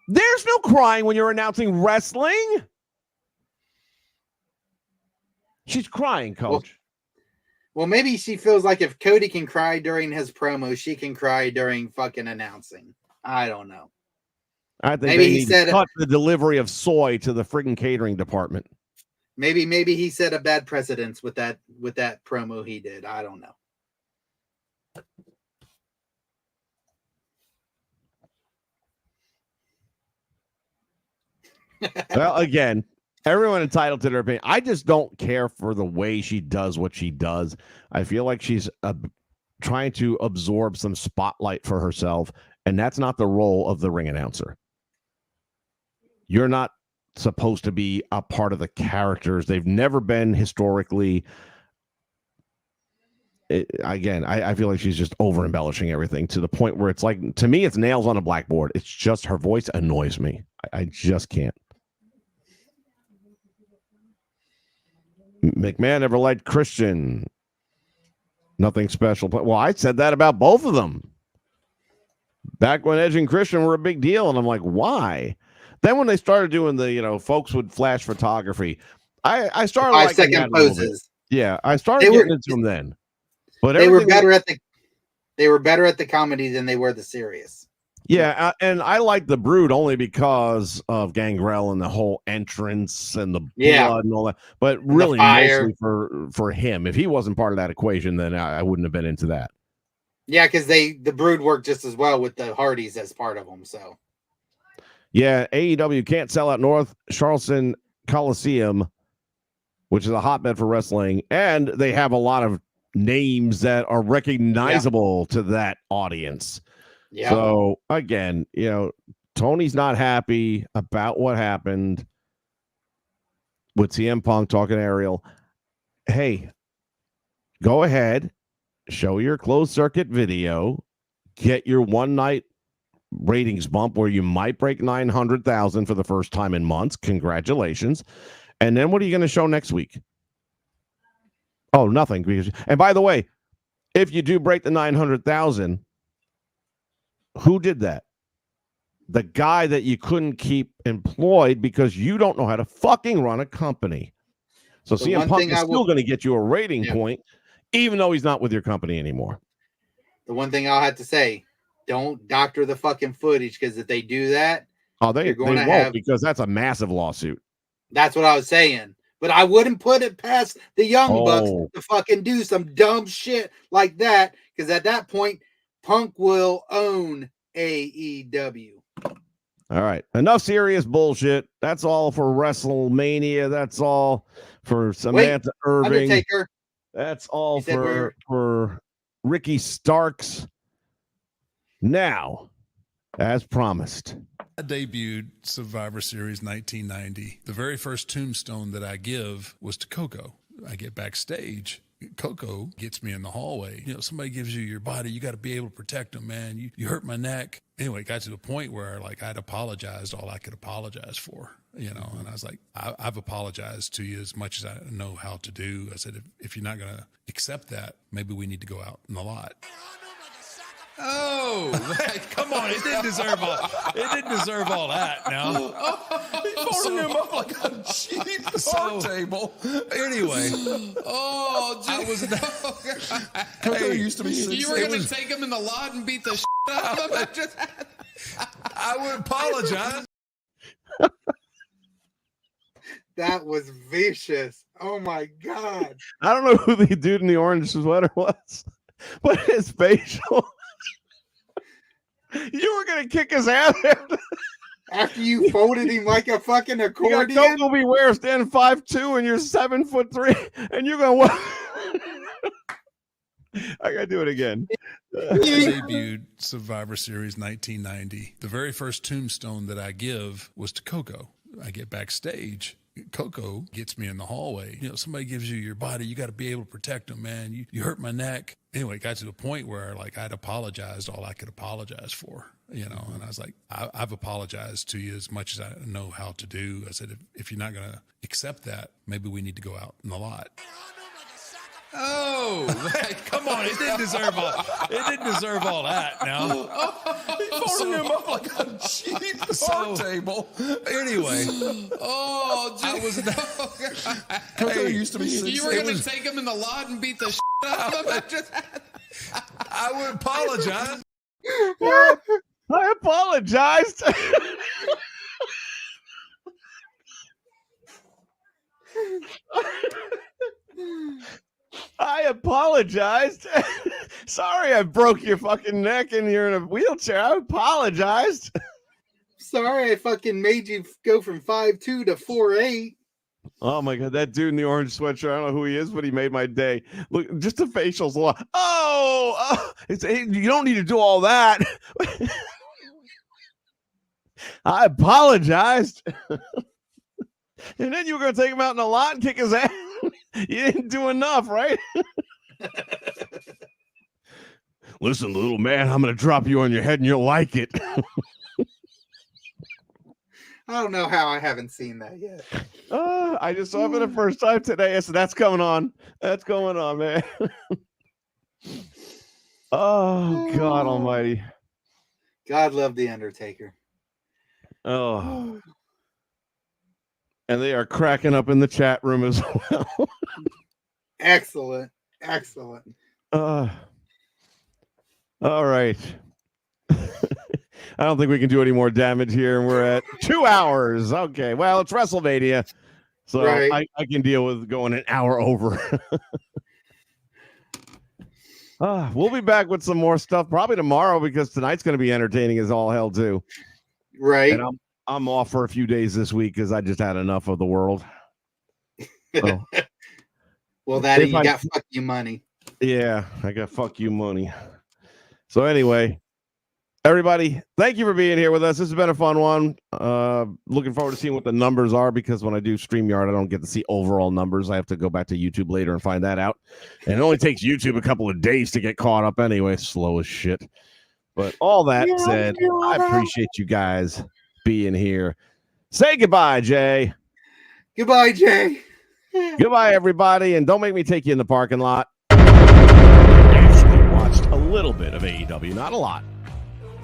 A: There's no crying when you're announcing wrestling. She's crying, Coach.
B: Well, maybe she feels like if Cody can cry during his promo, she can cry during fucking announcing. I don't know.
A: I think maybe he said cut the delivery of soy to the friggin' catering department.
B: Maybe he set a bad precedence with that promo he did. I don't know.
A: Well, again, everyone entitled to their opinion. I just don't care for the way she does what she does. I feel like she's trying to absorb some spotlight for herself, and that's not the role of the ring announcer. You're not supposed to be a part of the characters. They've never been historically. I feel like she's just over embellishing everything to the point where it's like, to me, it's nails on a blackboard. It's just her voice annoys me. I just can't. McMahon never liked Christian. Nothing special. Well, I said that about both of them. Back when Edge and Christian were a big deal, and I'm like, why? Then when they started doing the, folks with flash photography, I started
B: 5-second poses.
A: Yeah, I started getting into them then. But
B: they were better at the comedy than they were the serious.
A: Yeah, and I like the Brood only because of Gangrel and the whole entrance and the blood and all that. But really, mostly for him. If he wasn't part of that equation, then I wouldn't have been into that.
B: Yeah, because the Brood worked just as well with the Hardys as part of them. So,
A: Yeah, AEW can't sell out North Charleston Coliseum, which is a hotbed for wrestling, and they have a lot of names that are recognizable to that audience.
B: Yeah.
A: So again, Tony's not happy about what happened with CM Punk talking to Ariel. Hey, go ahead, show your closed circuit video, get your one night ratings bump where you might break 900,000 for the first time in months. Congratulations. And then what are you going to show next week? Oh, nothing. And by the way, if you do break the 900,000, who did that? The guy that you couldn't keep employed because you don't know how to fucking run a company. So CM Punk is still going to get you a rating point, even though he's not with your company anymore.
B: The one thing I'll have to say, don't doctor the fucking footage, because if they do that,
A: they won't, because that's a massive lawsuit.
B: That's what I was saying. But I wouldn't put it past the Young Bucks to fucking do some dumb shit like that, because at that point, Punk will own AEW.
A: All right. Enough serious bullshit. That's all for WrestleMania. That's all for Samantha Irving.
B: Undertaker.
A: That's all for Ricky Starks. Now, as promised,
E: I debuted Survivor Series 1990. The very first tombstone that I give was to Coco. I get backstage. Coco gets me in the hallway. Somebody gives you your body, you got to be able to protect them, man. You hurt my neck. Anyway, it got to the point where I'd apologized all I could apologize for, and I was like, I've apologized to you as much as I know how to do. I said, if you're not going to accept that, maybe we need to go out in the lot. Oh, come on! It didn't deserve all that. Now,
F: Folding him up like a cheap card table.
E: Anyway,
F: I was. Coco used to be.
G: You were going to take him in the lot and beat the shit out of him.
E: I would apologize.
B: That was vicious. Oh my god!
A: I don't know who the dude in the orange sweater was, but his facial. You were gonna kick his ass
B: after you folded him like a fucking accordion.
A: You got Coco Beware standing 5'2" and you're 7'3", and you're gonna what? I gotta do it again.
E: I debuted Survivor Series 1990. The very first tombstone that I give was to Coco. I get backstage. Coco gets me in the hallway. Somebody gives you your body, you got to be able to protect them, man. You hurt my neck. Anyway, it got to the point where I'd apologized all I could apologize for, and I was like, I've apologized to you as much as I know how to do. I said, if you're not going to accept that, maybe we need to go out in the lot.
G: Oh, come on! It didn't deserve all that. Now,
F: Folding him up like a cheap card table.
E: Anyway,
G: I was.
F: Coco used to be.
G: You were going to take him in the lot and beat the shit out of him.
E: I would apologize.
A: I apologized. I apologized. Sorry, I broke your fucking neck and you're in a wheelchair. I apologized.
B: Sorry, I fucking made you go from 5'2" to 4'8".
A: Oh my god, that dude in the orange sweatshirt. I don't know who he is, but he made my day. Look, just the facials. You don't need to do all that. I apologized. And then you were going to take him out in the lot and kick his ass. You didn't do enough, right? Listen, little man, I'm going to drop you on your head and you'll like it.
B: I don't know how I haven't seen that yet.
A: I just saw it for the first time today. So that's coming on. That's going on, man. Oh, God almighty.
B: God love the Undertaker.
A: Oh. And they are cracking up in the chat room as well.
B: Excellent.
A: All right. I don't think we can do any more damage here. And we're at 2 hours. Okay. Well, it's WrestleMania. So right. I can deal with going an hour over. We'll be back with some more stuff probably tomorrow, because tonight's going to be entertaining as all hell too.
B: Right.
A: I'm off for a few days this week because I just had enough of the world. So,
B: well, that you got fuck you money.
A: Yeah, I got fuck you money. So anyway, everybody, thank you for being here with us. This has been a fun one. Looking forward to seeing what the numbers are, because when I do StreamYard, I don't get to see overall numbers. I have to go back to YouTube later and find that out. And it only takes YouTube a couple of days to get caught up anyway. Slow as shit. But all that said, I appreciate you guys being here. Say goodbye, Jay.
B: Goodbye, Jay.
A: Goodbye, everybody. And don't make me take you in the parking lot. Actually watched a little bit of AEW, not a lot.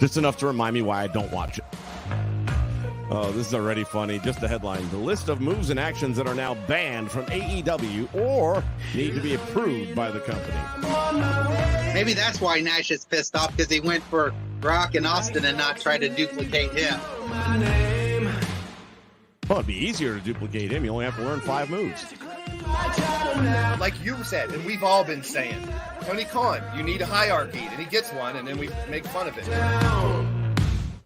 A: Just enough to remind me why I don't watch it. Oh, this is already funny. Just the headline. The list of moves and actions that are now banned from AEW or need to be approved by the company.
B: Maybe that's why Nash is pissed off, because he went for Brock and Austin and not try to duplicate him.
A: Well, it'd be easier to duplicate him. You only have to learn 5 moves.
C: Like you said, and we've all been saying, Tony Khan, you need a hierarchy, and he gets one, and then we make fun of it.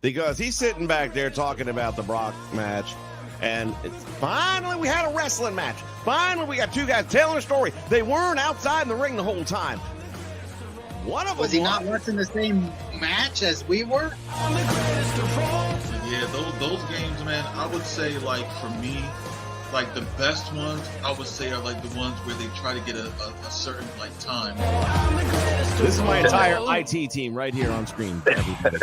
A: Because he's sitting back there talking about the Brock match, and it's finally we had a wrestling match. Finally, we got 2 guys telling a story. They weren't outside in the ring the whole time. One of them
B: was he not watching the same match as we were?
D: Yeah, those games, man. I would say, like, for me, like the best ones, I would say, are like the ones where they try to get a certain like time.
A: This is my entire IT team right here on screen. Everybody.